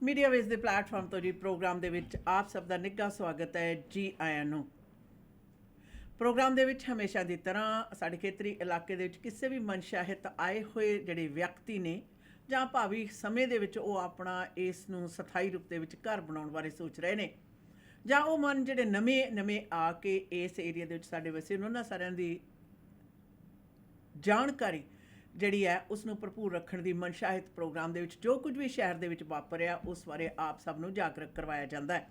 Media ਵੇਸ ਦੇ platform ਤੋਂ ਜੀ ਪ੍ਰੋਗਰਾਮ ਦੇ ਵਿੱਚ ਆਪ ਸਭ ਦਾ ਨਿੱਘਾ ਸਵਾਗਤ ਹੈ ਜੀ ਆਇਆਂ ਨੂੰ। ਪ੍ਰੋਗਰਾਮ ਦੇ ਵਿੱਚ ਹਮੇਸ਼ਾ ਦੀ ਤਰ੍ਹਾਂ ਸਾਡੇ ਖੇਤਰੀ ਇਲਾਕੇ ਦੇ ਵਿੱਚ ਕਿਸੇ ਵੀ ਮਨਸ਼ਾਹਿਤ ਆਏ ਹੋਏ ਜਿਹੜੇ ਵਿਅਕਤੀ ਨੇ ਜਾਂ ਭਾਵੀ ਸਮੇਂ ਦੇ ਵਿੱਚ ਉਹ ਆਪਣਾ ਇਸ ਨੂੰ ਸਥਾਈ ਰੂਪ ਦੇ ਵਿੱਚ ਘਰ ਬਣਾਉਣ ਬਾਰੇ ਸੋਚ ਰਹੇ ਨੇ ਜਾਂ ਉਹ ਮਨ ਜਿਹੜੇ ਨਵੇਂ ਆ ਕੇ ਇਸ ਏਰੀਆ ਦੇ ਵਿੱਚ ਸਾਡੇ ਵਸੇ ਉਹਨਾਂ ਸਾਰਿਆਂ ਦੀ ਜਾਣਕਾਰੀ ਜਿਹੜੀ ਹੈ ਉਸ ਨੂੰ ਭਰਪੂਰ ਰੱਖਣ ਦੀ ਮਨਸ਼ਾਹਿਤ ਪ੍ਰੋਗਰਾਮ ਦੇ ਵਿੱਚ ਜੋ ਕੁਝ ਵੀ ਸ਼ਹਿਰ ਦੇ ਵਿੱਚ ਵਾਪਰਿਆ ਉਸ ਬਾਰੇ ਆਪ ਸਭ ਨੂੰ ਜਾਗਰੂਕ ਕਰਵਾਇਆ ਜਾਂਦਾ ਹੈ।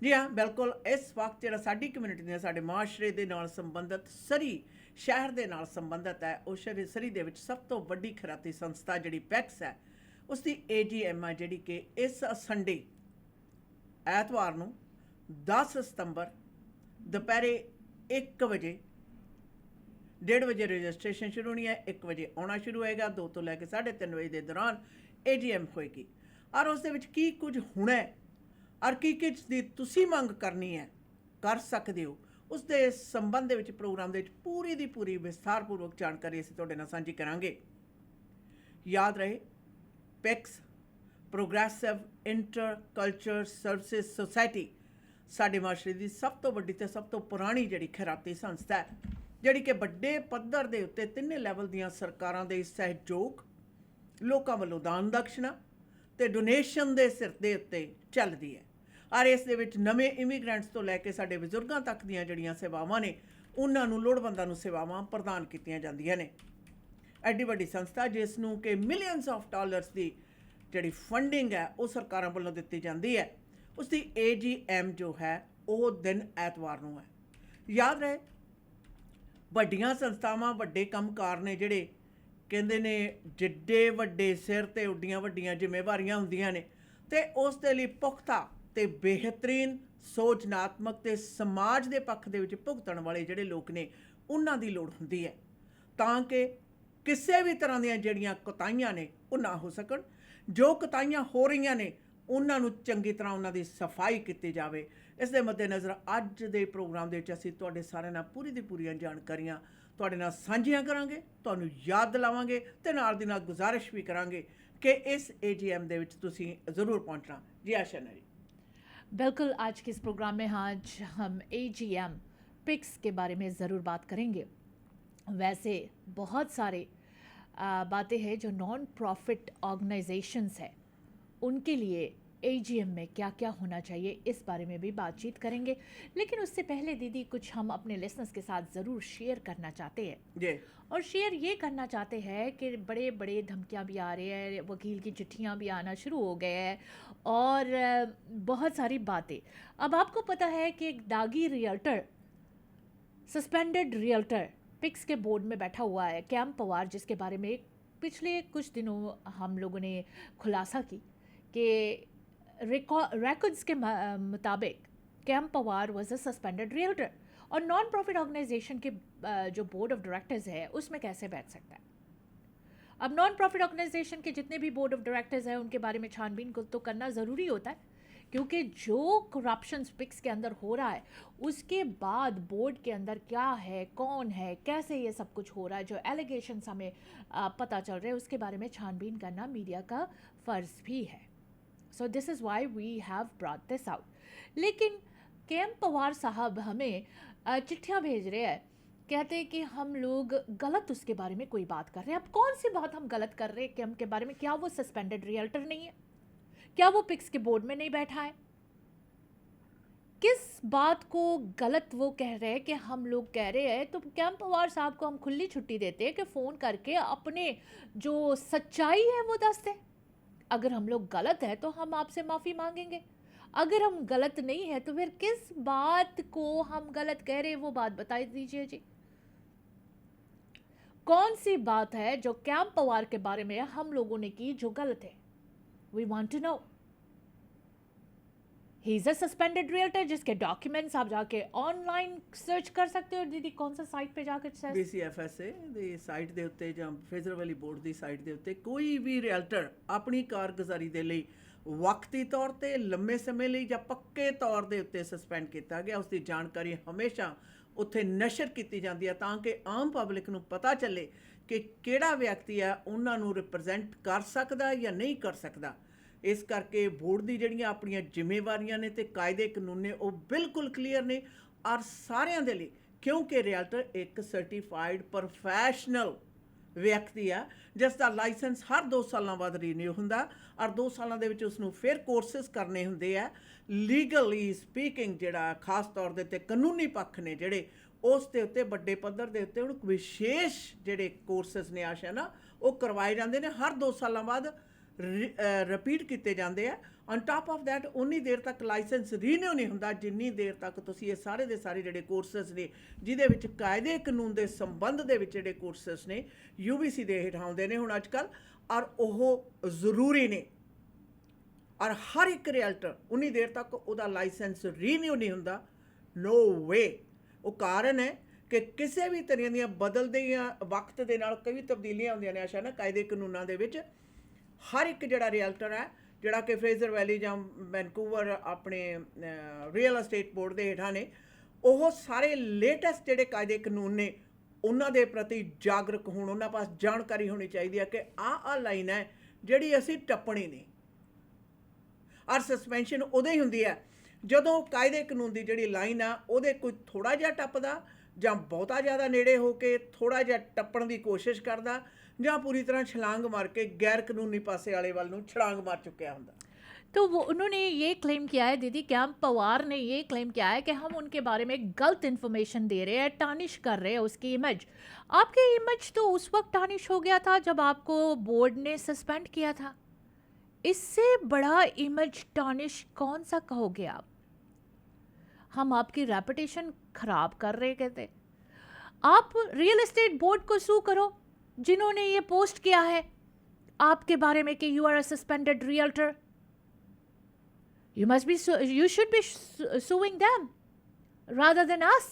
ਜੀ ਹਾਂ, ਬਿਲਕੁਲ ਇਸ ਵਕਤ ਜਿਹੜਾ ਸਾਡੀ ਕਮਿਊਨਿਟੀ ਨੇ ਸਾਡੇ ਮਾਸ਼ਰੇ ਦੇ ਨਾਲ ਸੰਬੰਧਿਤ ਸਰੀ ਸ਼ਹਿਰ ਦੇ ਨਾਲ ਸੰਬੰਧਿਤ ਹੈ। ਉਸ ਸਰੀ ਦੇ ਵਿੱਚ ਸਭ ਤੋਂ ਵੱਡੀ ਖੈਰਾਤੀ ਸੰਸਥਾ ਜਿਹੜੀ ਪੈਕਸ ਹੈ ਉਸ ਦੀ AGM ਹੈ ਜਿਹੜੀ ਕਿ ਇਸ ਸੰਡੇ ਐਤਵਾਰ ਨੂੰ 10 ਸਤੰਬਰ ਦੁਪਹਿਰੇ 1 ਵਜੇ 1:30 ਵਜੇ ਰਜਿਸਟ੍ਰੇਸ਼ਨ ਸ਼ੁਰੂ ਹੋਣੀ ਹੈ, 1 ਵਜੇ ਆਉਣਾ ਸ਼ੁਰੂ ਹੋਏਗਾ, 2 ਤੋਂ ਲੈ ਕੇ 3:30 ਵਜੇ ਦੇ ਦੌਰਾਨ AGM ਹੋਏਗੀ। ਔਰ ਉਸ ਦੇ ਵਿੱਚ ਕੀ ਕੁਝ ਹੋਣਾ ਹੈ ਔਰ ਕੀ ਦੀ ਤੁਸੀਂ ਮੰਗ ਕਰਨੀ ਹੈ ਕਰ ਸਕਦੇ ਹੋ ਉਸ ਦੇ ਸੰਬੰਧ ਦੇ ਵਿੱਚ ਪ੍ਰੋਗਰਾਮ ਦੇ ਵਿੱਚ ਪੂਰੀ ਦੀ ਪੂਰੀ ਵਿਸਥਾਰਪੂਰਵਕ ਜਾਣਕਾਰੀ ਅਸੀਂ ਤੁਹਾਡੇ ਨਾਲ ਸਾਂਝੀ ਕਰਾਂਗੇ। ਯਾਦ ਰਹੇ, packs progressive inter culture services society ਸਾਡੇ ਮਾਸ਼ਰੇ ਦੀ ਸਭ ਤੋਂ ਵੱਡੀ ਅਤੇ ਸਭ ਤੋਂ ਪੁਰਾਣੀ ਜਿਹੜੀ ਖੈਰਾਤੀ ਸੰਸਥਾ ਹੈ ਜਿਹੜੀ ਕਿ ਵੱਡੇ ਪੱਧਰ ਦੇ ਉੱਤੇ ਤਿੰਨੇ ਲੈਵਲ ਦੀਆਂ ਸਰਕਾਰਾਂ ਦੇ ਸਹਿਯੋਗ, ਲੋਕਾਂ ਵੱਲੋਂ ਦਾਨ ਦਕਸ਼ਨਾ ਅਤੇ ਡੋਨੇਸ਼ਨ ਦੇ ਸਿਰ ਦੇ ਉੱਤੇ ਚੱਲਦੀ ਹੈ। ਔਰ ਇਸ ਦੇ ਵਿੱਚ ਨਵੇਂ ਇਮੀਗ੍ਰੈਂਟਸ ਤੋਂ ਲੈ ਕੇ ਸਾਡੇ ਬਜ਼ੁਰਗਾਂ ਤੱਕ ਦੀਆਂ ਜਿਹੜੀਆਂ ਸੇਵਾਵਾਂ ਨੇ ਉਹਨਾਂ ਨੂੰ ਲੋੜਵੰਦਾਂ ਨੂੰ ਸੇਵਾਵਾਂ ਪ੍ਰਦਾਨ ਕੀਤੀਆਂ ਜਾਂਦੀਆਂ ਨੇ। ਐਡੀ ਵੱਡੀ ਸੰਸਥਾ ਜਿਸ ਨੂੰ ਕਿ ਮਿਲੀਅਨਸ ਆਫ ਡਾਲਰਸ ਦੀ ਜਿਹੜੀ ਫੰਡਿੰਗ ਹੈ ਉਹ ਸਰਕਾਰਾਂ ਵੱਲੋਂ ਦਿੱਤੀ ਜਾਂਦੀ ਹੈ, ਉਸ ਦੀ AGM ਜੋ ਹੈ ਉਹ ਦਿਨ ਐਤਵਾਰ ਨੂੰ ਹੈ। ਯਾਦ ਰਹੇ, ਵੱਡੀਆਂ ਸੰਸਥਾਵਾਂ ਵੱਡੇ ਕੰਮਕਾਰ ਨੇ ਜਿਹੜੇ ਕਹਿੰਦੇ ਨੇ ਜਿੱਡੇ ਵੱਡੇ ਸਿਰ 'ਤੇ ਉੱਡੀਆਂ ਵੱਡੀਆਂ ਜ਼ਿੰਮੇਵਾਰੀਆਂ ਹੁੰਦੀਆਂ ਨੇ ਅਤੇ ਉਸ ਦੇ ਲਈ ਪੁਖਤਾ ਅਤੇ ਬਿਹਤਰੀਨ ਸੋਚਨਾਤਮਕ ਅਤੇ ਸਮਾਜ ਦੇ ਪੱਖ ਦੇ ਵਿੱਚ ਭੁਗਤਣ ਵਾਲੇ ਜਿਹੜੇ ਲੋਕ ਨੇ ਉਹਨਾਂ ਦੀ ਲੋੜ ਹੁੰਦੀ ਹੈ ਤਾਂ ਕਿ ਕਿਸੇ ਵੀ ਤਰ੍ਹਾਂ ਦੀਆਂ ਜਿਹੜੀਆਂ ਕੋਤਾਹੀਆਂ ਨੇ ਉਹ ਨਾ ਹੋ ਸਕਣ। ਜੋ ਕੋਤਾਹੀਆਂ ਹੋ ਰਹੀਆਂ ਨੇ ਉਹਨਾਂ ਨੂੰ ਚੰਗੀ ਤਰ੍ਹਾਂ ਉਹਨਾਂ ਦੀ ਸਫਾਈ ਕੀਤੀ ਜਾਵੇ। ਇਸ ਦੇ ਮੱਦੇਨਜ਼ਰ ਅੱਜ ਦੇ ਪ੍ਰੋਗਰਾਮ ਦੇ ਵਿੱਚ ਅਸੀਂ ਤੁਹਾਡੇ ਸਾਰਿਆਂ ਨਾਲ ਪੂਰੀ ਦੀ ਪੂਰੀਆਂ ਜਾਣਕਾਰੀਆਂ ਤੁਹਾਡੇ ਨਾਲ ਸਾਂਝੀਆਂ ਕਰਾਂਗੇ, ਤੁਹਾਨੂੰ ਯਾਦ ਦਿਲਾਵਾਂਗੇ ਅਤੇ ਨਾਲ ਦੀ ਨਾਲ ਗੁਜ਼ਾਰਿਸ਼ ਵੀ ਕਰਾਂਗੇ कि इस AGM ਦੇ ਵਿੱਚ ਤੁਸੀਂ ज़रूर पहुंचना। जी आशना जी, बिल्कुल। आज के इस प्रोग्राम में आज हम AGM पिक्स के बारे में ज़रूर बात करेंगे। वैसे बहुत सारे बातें हैं जो नॉन प्रॉफिट ऑर्गेनाइजेशंस है उनके लिए AGM में क्या क्या होना चाहिए इस बारे में भी बातचीत करेंगे। लेकिन उससे पहले दीदी कुछ हम अपने लिसनर्स के साथ ज़रूर शेयर करना चाहते हैं जी। और शेयर ये करना चाहते हैं कि बड़े बड़े धमकियां भी आ रही है, वकील की चिट्ठियां भी आना शुरू हो गए हैं और बहुत सारी बातें। अब आपको पता है कि एक दागी रियल्टर, सस्पेंडेड रियल्टर पिक्स के बोर्ड में बैठा हुआ है, कैम पवार, जिसके बारे में पिछले कुछ दिनों हम लोगों ने खुलासा की कि रिकॉर्ड्स के मुताबिक Cam Pawar was a suspended realtor और नॉन प्रॉफिट ऑर्गेनाइजेशन के जो बोर्ड ऑफ डायरेक्टर्स है उसमें कैसे बैठ सकता है। अब नॉन प्रॉफिट ऑर्गेनाइजेशन के जितने भी बोर्ड ऑफ डायरेक्टर्स हैं उनके बारे में छानबीन को तो करना ज़रूरी होता है क्योंकि जो करप्शन पिक्स के अंदर हो रहा है उसके बाद बोर्ड के अंदर क्या है, कौन है, कैसे ये सब कुछ हो रहा है, जो एलिगेशंस हमें पता चल रहे हैं उसके बारे में छानबीन करना मीडिया का फ़र्ज़ भी है। So this is why we have brought this out. लेकिन कैम पवार साहब हमें चिट्ठियाँ भेज रहे हैं, कहते हैं कि हम लोग गलत उसके बारे में कोई बात कर रहे हैं। अब कौन सी बात हम गलत कर रहे हैं कैम के बारे में? क्या वो सस्पेंडेड रियल्टर नहीं है? क्या वो पिक्स के बोर्ड में नहीं बैठा है? किस बात को गलत वो कह रहे हैं कि हम लोग कह रहे हैं? तो कैम पवार साहब को हम खुली छुट्टी देते हैं कि फ़ोन करके अपने जो सच्चाई है वो दस दें। अगर हम लोग गलत है तो हम आपसे माफ़ी मांगेंगे, अगर हम गलत नहीं है तो फिर किस बात को हम गलत कह रहे हैं वो बात बता दीजिए जी। कौन सी बात है जो कैम पवार के बारे में हम लोगों ने की जो गलत है? We want to know. He is a suspended realtor जिसके डॉक्यूमेंट्स आप जाके ऑनलाइन सर्च कर सकते हो। दीदी कौन सा साइट पे जाकर BCFSA ਦੀ ਸਾਈਟ ਦੇ ਉੱਤੇ ਜਾਂ ਫੈਡਰਲ ਵੈਲੀ ਬੋਰਡ ਦੀ ਸਾਈਟ ਦੇ ਉੱਤੇ ਕੋਈ ਵੀ ਰੀਅਲਟਰ ਆਪਣੀ ਕਾਰਗੁਜ਼ਾਰੀ ਦੇ ਲਈ ਵਕਤੀ ਤੌਰ ਤੇ ਲੰਮੇ ਸਮੇਂ ਲਈ ਜਾਂ ਪੱਕੇ ਤੌਰ ਦੇ ਉੱਤੇ ਸਸਪੈਂਡ ਕੀਤਾ ਗਿਆ ਉਸ ਦੀ ਜਾਣਕਾਰੀ ਹਮੇਸ਼ਾ ਉੱਥੇ ਨਸ਼ਰ ਕੀਤੀ ਜਾਂਦੀ ਹੈ ਤਾਂ ਕਿ ਆਮ ਪਬਲਿਕ ਨੂੰ ਪਤਾ ਚੱਲੇ ਕਿ ਕਿਹੜਾ ਵਿਅਕਤੀ ਆ ਉਹਨਾਂ ਨੂੰ ਰਿਪਰੈਜ਼ੈਂਟ ਕਰ ਸਕਦਾ ਜਾਂ ਨਹੀਂ ਕਰ ਸਕਦਾ। ਇਸ ਕਰਕੇ ਬੋਰਡ ਦੀ ਜਿਹੜੀਆਂ ਆਪਣੀਆਂ ਜ਼ਿੰਮੇਵਾਰੀਆਂ ਨੇ ਤੇ ਕਾਇਦੇ ਕਾਨੂੰਨ ਨੇ ਉਹ ਬਿਲਕੁਲ ਕਲੀਅਰ ਨੇ ਔਰ ਸਾਰਿਆਂ ਦੇ ਲਈ, ਕਿਉਂਕਿ ਰੀਅਲਟਰ ਇੱਕ ਸਰਟੀਫਾਈਡ ਪ੍ਰੋਫੈਸ਼ਨਲ ਵਿਅਕਤੀ ਆ ਜਿਸ ਦਾ ਲਾਇਸੈਂਸ ਹਰ 2 ਸਾਲਾਂ ਬਾਅਦ ਰੀਨਿਊ ਹੁੰਦਾ ਔਰ 2 ਸਾਲਾਂ ਦੇ ਵਿੱਚ ਉਸਨੂੰ ਫਿਰ ਕੋਰਸਿਸ ਕਰਨੇ ਹੁੰਦੇ ਆ। ਲੀਗਲੀ ਸਪੀਕਿੰਗ ਜਿਹੜਾ ਖਾਸ ਤੌਰ ਦੇ ਉੱਤੇ ਕਾਨੂੰਨੀ ਪੱਖ ਨੇ ਜਿਹੜੇ ਉਸ ਦੇ ਉੱਤੇ ਵੱਡੇ ਪੱਧਰ ਦੇ ਉੱਤੇ ਹੁਣ ਵਿਸ਼ੇਸ਼ ਜਿਹੜੇ ਕੋਰਸਿਸ ਨੇ ਆਸ਼ਾ ਨਾ ਉਹ ਕਰਵਾਏ ਜਾਂਦੇ ਨੇ, ਹਰ 2 ਸਾਲਾਂ ਬਾਅਦ ਰਿਪੀਟ ਕੀਤੇ ਜਾਂਦੇ ਆ। ਔਨ ਟਾਪ ਆਫ ਦੈਟ ਉਨੀ ਦੇਰ ਤੱਕ ਲਾਇਸੈਂਸ ਰੀਨਿਊ ਨਹੀਂ ਹੁੰਦਾ ਜਿੰਨੀ ਦੇਰ ਤੱਕ ਤੁਸੀਂ ਇਹ ਸਾਰੇ ਦੇ ਸਾਰੇ ਜਿਹੜੇ ਕੋਰਸਿਸ ਨੇ ਜਿਹਦੇ ਵਿੱਚ ਕਾਇਦੇ ਕਾਨੂੰਨ ਦੇ ਸੰਬੰਧ ਦੇ ਵਿੱਚ ਜਿਹੜੇ ਕੋਰਸਿਸ ਨੇ UBC ਦੇ ਹੇਠ ਆਉਂਦੇ ਨੇ ਹੁਣ ਅੱਜ ਕੱਲ੍ਹ ਔਰ ਉਹ ਜ਼ਰੂਰੀ ਨੇ ਔਰ ਹਰ ਇੱਕ ਰੀਅਲਟਰ ਉਨੀ ਦੇਰ ਤੱਕ ਉਹਦਾ ਲਾਇਸੈਂਸ ਰੀਨਿਊ ਨਹੀਂ ਹੁੰਦਾ। ਨੋ ਵੇ। ਉਹ ਕਾਰਨ ਹੈ ਕਿ ਕਿਸੇ ਵੀ ਤਰ੍ਹਾਂ ਦੀਆਂ ਬਦਲਦੀਆਂ ਵਕਤ ਦੇ ਨਾਲ ਕਈ ਤਬਦੀਲੀਆਂ ਆਉਂਦੀਆਂ ਨੇ ਆਸ਼ਾ ਨਾ ਕਾਇਦੇ ਕਾਨੂੰਨਾਂ ਦੇ ਵਿੱਚ। ਹਰ ਇੱਕ ਜਿਹੜਾ ਰੀਅਲਟਰ ਹੈ ਜਿਹੜਾ ਕਿ ਫਰੇਜ਼ਰ ਵੈਲੀ ਜਾਂ ਵੈਨਕੂਵਰ ਆਪਣੇ ਰੀਅਲ ਅਸਟੇਟ ਬੋਰਡ ਦੇ ਹੇਠਾਂ ਨੇ, ਉਹ ਸਾਰੇ ਲੇਟੈਸਟ ਜਿਹੜੇ ਕਾਇਦੇ ਕਾਨੂੰਨ ਨੇ ਉਹਨਾਂ ਦੇ ਪ੍ਰਤੀ ਜਾਗਰੂਕ ਹੋਣ, ਉਹਨਾਂ ਪਾਸ ਜਾਣਕਾਰੀ ਹੋਣੀ ਚਾਹੀਦੀ ਹੈ ਕਿ ਆਹ ਲਾਈਨ ਹੈ ਜਿਹੜੀ ਅਸੀਂ ਟੱਪਣੀ ਨਹੀਂ। ਔਰ ਸਸਪੈਂਸ਼ਨ ਉਦੋਂ ਹੀ ਹੁੰਦੀ ਹੈ ਜਦੋਂ ਕਾਇਦੇ ਕਾਨੂੰਨ ਦੀ ਜਿਹੜੀ ਲਾਈਨ ਆ ਉਹਦੇ ਕੋਈ ਥੋੜ੍ਹਾ ਜਿਹਾ ਟੱਪਦਾ ਜਾਂ ਬਹੁਤਾ ਜ਼ਿਆਦਾ ਨੇੜੇ ਹੋ ਕੇ ਥੋੜ੍ਹਾ ਜਿਹਾ ਟੱਪਣ ਦੀ ਕੋਸ਼ਿਸ਼ ਕਰਦਾ ਜਾਂ पूरी तरह छलांग मार के गैर कानूनी पासे वाले वाल नूं छलांग मार चुकिया हुंदा। तो वो उन्होंने ये क्लेम किया है, दीदी कैंप पवार ने ये क्लेम किया है कि हम उनके बारे में गलत इन्फॉर्मेशन दे रहे हैं, टार्निश कर रहे हैं उसकी इमेज। आपकी इमेज तो उस वक्त टार्निश हो गया था जब आपको बोर्ड ने सस्पेंड किया था। इससे बड़ा इमेज टार्निश कौन सा कहोगे आप? हम आपकी रेपुटेशन खराब कर रहे कहते। आप रियल एस्टेट बोर्ड को सू करो जिन्होंने ये पोस्ट किया है आपके बारे में कि you are a suspended realtor. you should be suing them rather than us,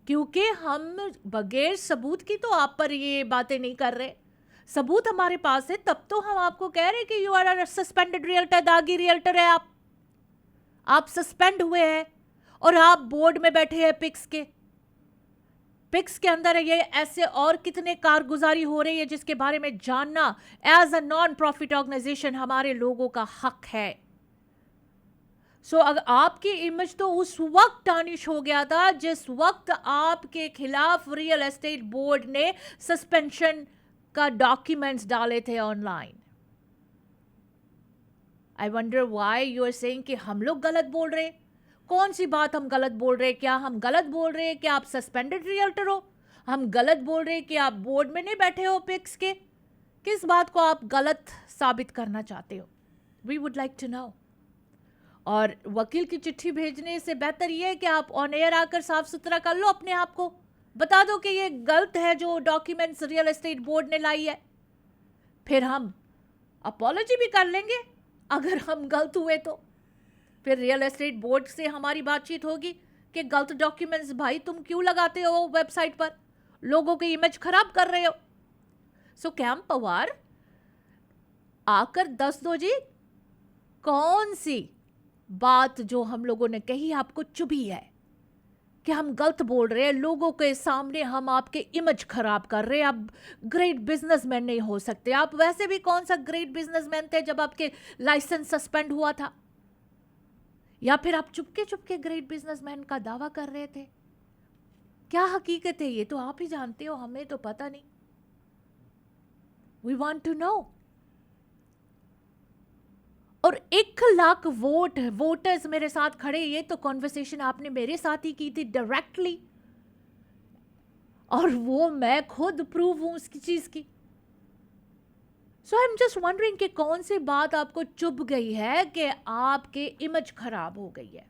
क्योंकि हम बगैर सबूत की तो आप पर ये बातें नहीं कर रहे। सबूत हमारे पास है तब तो हम आपको कह रहे हैं कि you are a suspended realtor, दागी रियल्टर है आप सस्पेंड हुए हैं और आप बोर्ड में बैठे हैं पिक्स के अंदर ये ऐसे और कितने कारगुजारी हो रही है जिसके बारे में जानना as a non profit organization हमारे लोगों का हक है। सो अगर आपकी इमेज तो उस वक्त टार्निश हो गया था जिस वक्त आपके खिलाफ रियल एस्टेट बोर्ड ने सस्पेंशन का डॉक्यूमेंट्स डाले थे online. I wonder why you are saying कि हम लोग गलत बोल रहे। कौन सी बात हम गलत बोल रहे? क्या हम गलत बोल रहे हैं कि आप सस्पेंडेड रियल्टर हो? हम गलत बोल रहे हैं कि आप बोर्ड में नहीं बैठे हो पिक्स के? किस बात को आप गलत साबित करना चाहते हो? We would like to know. और वकील की चिट्ठी भेजने से बेहतर ये है कि आप ऑन एयर आकर साफ सुथरा कर लो अपने आप को, बता दो कि ये गलत है जो डॉक्यूमेंट्स रियल एस्टेट बोर्ड ने लाई है। फिर हम अपॉलॉजी भी कर लेंगे अगर हम गलत हुए तो। फिर रियल एस्टेट बोर्ड से हमारी बातचीत होगी कि गलत डॉक्यूमेंट्स भाई तुम क्यों लगाते हो वेबसाइट पर, लोगों की इमेज खराब कर रहे हो। सो कैंप पवार आकर दस दो जी, कौन सी बात जो हम लोगों ने कही आपको चुभी है कि हम गलत बोल रहे हैं, लोगों के सामने हम आपके इमेज खराब कर रहे हैं, आप ग्रेट बिजनेसमैन नहीं हो सकते। आप वैसे भी कौन सा ग्रेट बिजनेसमैन थे जब आपके लाइसेंस सस्पेंड हुआ था? या फिर आप चुपके चुपके ग्रेट बिजनेसमैन का दावा कर रहे थे? क्या हकीकत है ये तो आप ही जानते हो, हमें तो पता नहीं। We want to know. और 1 लाख वोटर्स मेरे साथ खड़े, ये तो कॉन्वर्सेशन आपने मेरे साथ ही की थी डायरेक्टली, और वो मैं खुद प्रूव हूं उसकी चीज की। सो आई एम जस्ट वंडरिंग कि कौन सी बात आपको चुभ गई है कि आपके इमेज खराब हो गई है।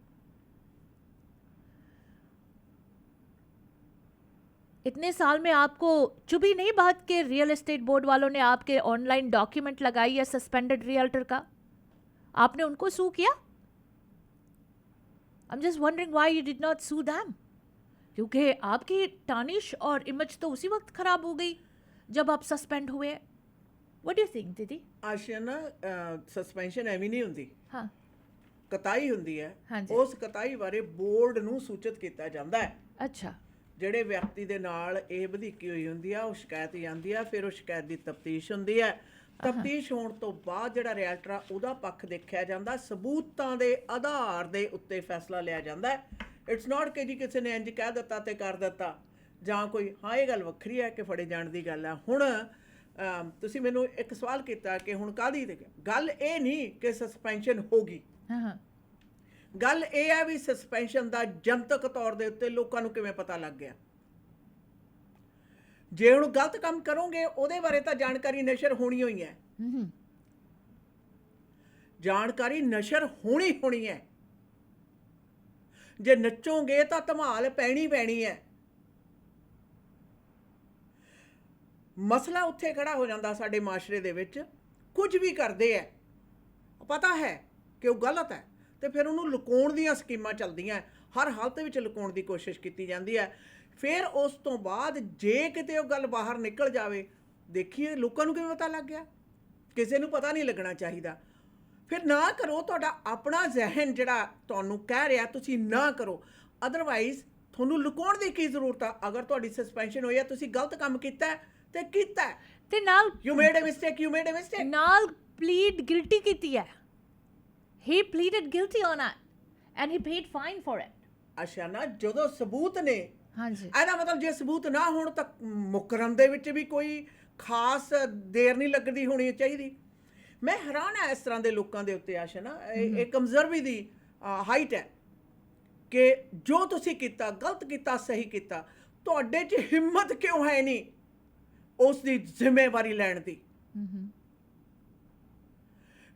इतने साल में आपको चुभी नहीं बात कि रियल एस्टेट बोर्ड वालों ने आपके ऑनलाइन डॉक्यूमेंट लगाई है सस्पेंडेड रियल्टर का, आपने उनको सू किया? I am just wondering why you did not sue them, क्योंकि आपकी टार्निश और इमेज तो उसी वक्त खराब हो गई जब आप सस्पेंड हुए। What do you think, दीदी? आशिया ना सस्पेंशन ਐਵੇਂ ਨਹੀਂ ਹੁੰਦੀ, हाँ ਕਤਾਈ ਹੁੰਦੀ ਹੈ। हाँ जी। ਉਸ ਕਤਾਈ ਬਾਰੇ ਬੋਰਡ ਨੂੰ ਸੂਚਿਤ ਕੀਤਾ ਜਾਂਦਾ ਹੈ। अच्छा ਜਿਹੜੇ ਵਿਅਕਤੀ ਦੇ ਨਾਲ ਇਹ ਵਧੀਕੀ ਹੋਈ ਹੁੰਦੀ ਆ ਉਹ ਸ਼ਿਕਾਇਤ ਜਾਂਦੀ ਆ, ਫਿਰ ਉਹ ਸ਼ਿਕਾਇਤ ਦੀ ਤਫਤੀਸ਼ ਹੁੰਦੀ ਹੈ ਤਫਤੀਸ਼ ਹੋਣ ਤੋਂ ਬਾਅਦ ਜਿਹੜਾ ਰਿਐਲਟਰ ਆ ਉਹਦਾ ਪੱਖ ਦੇਖਿਆ ਜਾਂਦਾ, ਸਬੂਤਾਂ ਦੇ ਆਧਾਰ ਦੇ ਉੱਤੇ ਫੈਸਲਾ ਲਿਆ ਜਾਂਦਾ। ਇਟਸ ਨਾਟ ਕਿ ਜੀ ਕਿਸੇ ਨੇ ਇੰਜ ਕਹਿ ਦਿੱਤਾ ਤੇ ਕਰ ਦਿੱਤਾ, ਜਾਂ ਕੋਈ ਹਾਂ ਇਹ ਗੱਲ ਵੱਖਰੀ ਹੈ ਕਿ ਫੜੇ ਜਾਣ ਦੀ ਗੱਲ ਹੈ। ਹੁਣ ਤੁਸੀਂ ਮੈਨੂੰ ਇੱਕ ਸਵਾਲ ਕੀਤਾ ਕਿ ਹੁਣ ਕਾਹਦੀ ਤੇ ਗੱਲ ਇਹ ਨਹੀਂ ਕਿ ਸਸਪੈਂਸ਼ਨ ਹੋ ਗਈ, ਗੱਲ ਇਹ ਹੈ ਵੀ ਸਸਪੈਂਸ਼ਨ ਦਾ ਜਨਤਕ ਤੌਰ ਦੇ ਉੱਤੇ ਲੋਕਾਂ ਨੂੰ ਕਿਵੇਂ ਪਤਾ ਲੱਗ ਗਿਆ। ਜੇ ਹੁਣ ਗਲਤ ਕੰਮ ਕਰੋਗੇ ਉਹਦੇ ਬਾਰੇ ਤਾਂ ਜਾਣਕਾਰੀ ਨਸ਼ਰ ਹੋਣੀ ਹੋਈ ਹੈ, ਜਾਣਕਾਰੀ ਨਸ਼ਰ ਹੋਣੀ ਹੈ। ਜੇ ਨੱਚੋਗੇ ਤਾਂ ਧਮਾਲ ਪੈਣੀ ਹੈ। ਮਸਲਾ ਉੱਥੇ ਖੜਾ ਹੋ ਜਾਂਦਾ ਸਾਡੇ ਮਾਸ਼ਰੇ ਦੇ ਵਿੱਚ, ਕੁਝ ਵੀ ਕਰਦੇ ਹੈ ਪਤਾ ਹੈ ਕਿ ਉਹ ਗਲਤ ਹੈ ਤੇ ਫਿਰ ਉਹਨੂੰ ਲੁਕਾਉਣ ਦੀਆਂ ਸਕੀਮਾਂ ਚੱਲਦੀਆਂ, ਹਰ ਹਾਲਤ ਵਿੱਚ ਲੁਕਾਉਣ ਦੀ ਕੋਸ਼ਿਸ਼ ਕੀਤੀ ਜਾਂਦੀ ਹੈ। ਫਿਰ ਉਸ ਤੋਂ ਬਾਅਦ ਜੇ ਕਿਤੇ ਉਹ ਗੱਲ ਬਾਹਰ ਨਿਕਲ ਜਾਵੇ, ਦੇਖੀਏ ਲੋਕਾਂ ਨੂੰ ਕਿਵੇਂ ਪਤਾ ਲੱਗ ਗਿਆ, ਕਿਸੇ ਨੂੰ ਪਤਾ ਨਹੀਂ ਲੱਗਣਾ ਚਾਹੀਦਾ। ਫਿਰ ਨਾ ਕਰੋ, ਤੁਹਾਡਾ ਆਪਣਾ ਜ਼ਿਹਨ ਜਿਹੜਾ ਤੁਹਾਨੂੰ ਕਹਿ ਰਿਹਾ ਤੁਸੀਂ ਨਾ ਕਰੋ, ਅਦਰਵਾਈਜ਼ ਤੁਹਾਨੂੰ ਲੁਕਾਉਣ ਦੀ ਕੀ ਜ਼ਰੂਰਤ ਆ। ਅਗਰ ਤੁਹਾਡੀ ਸਸਪੈਂਸ਼ਨ ਹੋਈ ਹੈ, ਤੁਸੀਂ ਗਲਤ ਕੰਮ ਕੀਤਾ ਤੇ ਕੀਤਾ ਤੇ ਨਾਲ ਯੂ ਮੇਡ ਅ ਮਿਸਟੇਕ ਨਾਲ ਪਲੀਡ ਗਿਲਟੀ ਕੀਤੀ ਹੈ। he pleaded guilty on it and he paid fine for it। ਅੱਛਾ ਨਾ, ਜਦੋਂ ਸਬੂਤ ਨੇ, ਹਾਂਜੀ, ਇਹਦਾ ਮਤਲਬ ਜੇ ਸਬੂਤ ਨਾ ਹੋਣ ਤਾਂ ਮੁਕਰਨ ਦੇ ਵਿੱਚ ਵੀ ਕੋਈ ਖਾਸ ਦੇਰ ਨਹੀਂ ਲੱਗਦੀ ਹੋਣੀ ਚਾਹੀਦੀ। ਮੈਂ ਹੈਰਾਨ ਹਾਂ ਇਸ ਤਰ੍ਹਾਂ ਦੇ ਲੋਕਾਂ ਦੇ ਉੱਤੇ। ਆਸ਼ਾ ਨਾ ਇਹ ਕਮਜ਼ੋਰੀ ਦੀ ਹਾਈਟ ਹੈ ਕਿ ਜੋ ਤੁਸੀਂ ਕੀਤਾ, ਗਲਤ ਕੀਤਾ, ਸਹੀ ਕੀਤਾ, ਤੁਹਾਡੇ 'ਚ ਹਿੰਮਤ ਕਿਉਂ ਹੈ ਨਹੀਂ ਉਸ ਦੀ ਜ਼ਿੰਮੇਵਾਰੀ ਲੈਣ ਦੀ।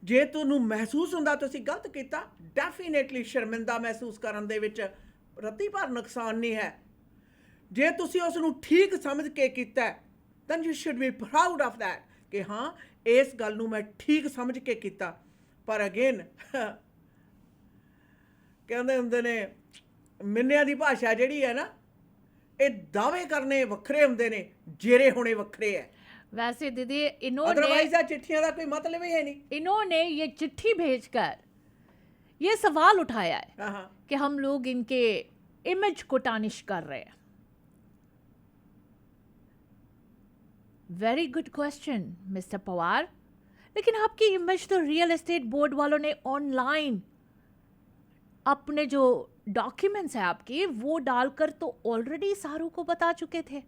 ਜੇ ਤੁਹਾਨੂੰ ਮਹਿਸੂਸ ਹੁੰਦਾ ਤੁਸੀਂ ਗਲਤ ਕੀਤਾ, ਡੈਫੀਨੇਟਲੀ ਸ਼ਰਮਿੰਦਾ ਮਹਿਸੂਸ ਕਰਨ ਦੇ ਵਿੱਚ ਰੱਤੀ ਭਰ ਨੁਕਸਾਨ ਨਹੀਂ ਹੈ। ਜੇ ਤੁਸੀਂ ਉਸ ਨੂੰ ਠੀਕ ਸਮਝ ਕੇ ਕੀਤਾ, then you should be proud of that ਕਿ ਹਾਂ ਇਸ ਗੱਲ ਨੂੰ ਮੈਂ ਠੀਕ ਸਮਝ ਕੇ ਕੀਤਾ। ਪਰ ਅਗੇਨ ਕਹਿੰਦੇ ਹੁੰਦੇ ਨੇ, ਮਿੰਨਿਆਂ ਦੀ ਭਾਸ਼ਾ ਜਿਹੜੀ ਹੈ ਨਾ, ਇਹ ਦਾਅਵੇ ਕਰਨੇ ਵੱਖਰੇ ਹੁੰਦੇ ਨੇ, ਜੇਰੇ ਹੋਣੇ ਵੱਖਰੇ ਹੈ। वैसे दीदी अदरवाइज चिट्ठियों का कोई मतलब ही है नहीं। इन्होंने ये चिट्ठी भेजकर ये सवाल उठाया है कि हम लोग इनके इमेज को टार्निश कर रहे हैं। Very good question mister Pawar, लेकिन आपकी इमेज तो रियल एस्टेट बोर्ड वालों ने ऑनलाइन अपने जो डॉक्यूमेंट्स है आपकी वो डालकर तो ऑलरेडी सारों को बता चुके थे।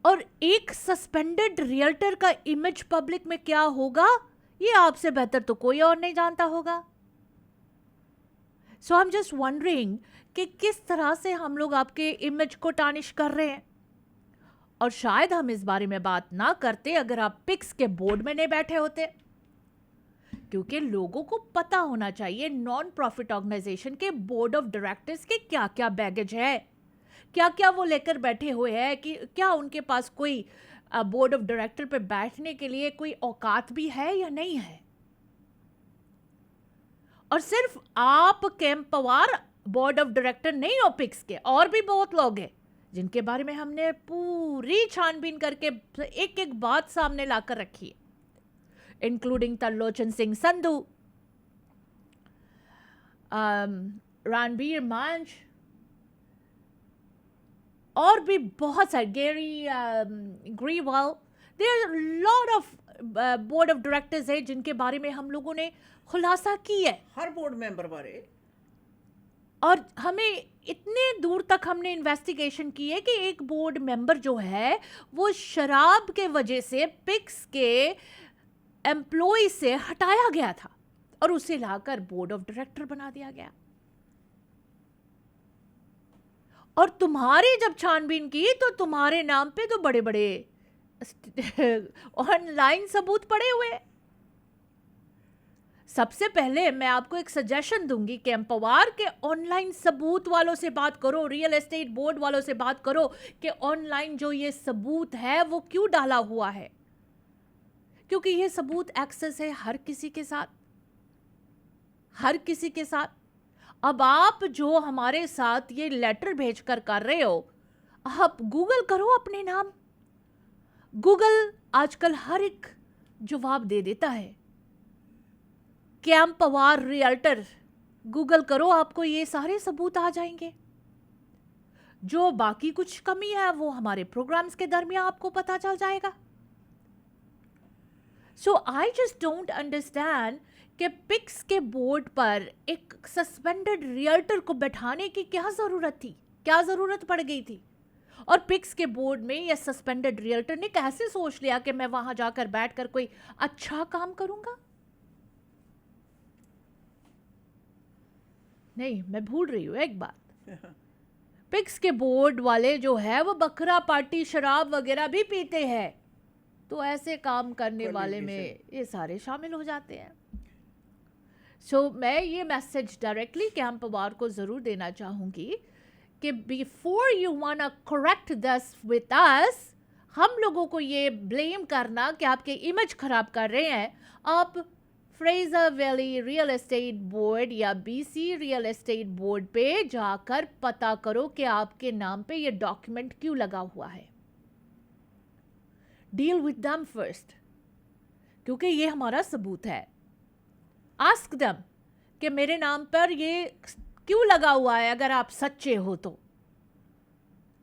और एक सस्पेंडेड रियल्टर का इमेज पब्लिक में क्या होगा ये आपसे बेहतर तो कोई और नहीं जानता होगा। सो आई एम जस्ट वंडरिंग कि किस तरह से हम लोग आपके इमेज को टार्निश कर रहे हैं। और शायद हम इस बारे में बात ना करते अगर आप पिक्स के बोर्ड में नहीं बैठे होते, क्योंकि लोगों को पता होना चाहिए नॉन प्रॉफिट ऑर्गेनाइजेशन के बोर्ड ऑफ डायरेक्टर्स के क्या क्या बैगेज है, क्या क्या वो लेकर बैठे हुए हैं, कि क्या उनके पास कोई बोर्ड ऑफ डायरेक्टर पे बैठने के लिए कोई औकात भी है या नहीं है। और सिर्फ आप KM Pawar board of director नहीं हो पिक्स के, और भी बहुत लोग हैं जिनके बारे में हमने पूरी छानबीन करके एक एक बात सामने लाकर रखी है, इंक्लूडिंग तरलोचन सिंह संधू, रणबीर मांझ, और भी बहुत सारे, Gerry Grewal. There are lot of board of directors है जिनके बारे में हम लोगों ने खुलासा की है, हर बोर्ड मेंबर बारे। और हमें इतने दूर तक हमने इन्वेस्टिगेशन की है कि एक बोर्ड मेंबर जो है वो शराब के वजह से पिक्स के एम्प्लॉय से हटाया गया था और उसे लाकर बोर्ड ऑफ डायरेक्टर बना दिया गया। और तुम्हारी जब छानबीन की तो तुम्हारे नाम पे तो बड़े बड़े ऑनलाइन सबूत पड़े हुए हैं। सबसे पहले मैं आपको एक सजेशन दूंगी कि पवार के ऑनलाइन सबूत वालों से बात करो, रियल एस्टेट बोर्ड वालों से बात करो कि ऑनलाइन जो ये सबूत है वो क्यों डाला हुआ है, क्योंकि ये सबूत एक्सेस है हर किसी के साथ, हर किसी के साथ। अब आप जो हमारे साथ ये लेटर भेजकर कर रहे हो, आप गूगल करो अपने नाम, गूगल आजकल हर एक जवाब दे देता है। केएम पवार रियल्टर गूगल करो, आपको ये सारे सबूत आ जाएंगे। जो बाकी कुछ कमी है वो हमारे प्रोग्राम्स के दरमियान आपको पता चल जाएगा। सो आई जस्ट डोंट अंडरस्टैंड कि पिक्स के बोर्ड पर एक सस्पेंडेड रियल्टर को बैठाने की क्या ज़रूरत थी, क्या ज़रूरत पड़ गई थी। और पिक्स के बोर्ड में या सस्पेंडेड रियल्टर ने कैसे सोच लिया कि मैं वहां जाकर बैठकर कोई अच्छा काम करूंगा। नहीं, मैं भूल रही हूं एक बात, पिक्स के बोर्ड वाले जो है वो बकरा पार्टी शराब वगैरह भी पीते हैं, तो ऐसे काम करने वाले में ये सारे शामिल हो जाते हैं। सो मैं ये मैसेज डायरेक्टली कैंप पवार को ज़रूर देना चाहूँगी कि before you want correct this with us, हम लोगों को ये ब्लेम करना कि आपके इमेज खराब कर रहे हैं, आप Fraser valley real estate board या बीसी रियल एस्टेट बोर्ड पे जाकर पता करो कि आपके नाम पे ये डॉक्यूमेंट क्यों लगा हुआ है। डील विद देम फर्स्ट, क्योंकि ये हमारा सबूत है। आस्क देम कि मेरे नाम पर ये क्यों लगा हुआ है, अगर आप सच्चे हो तो।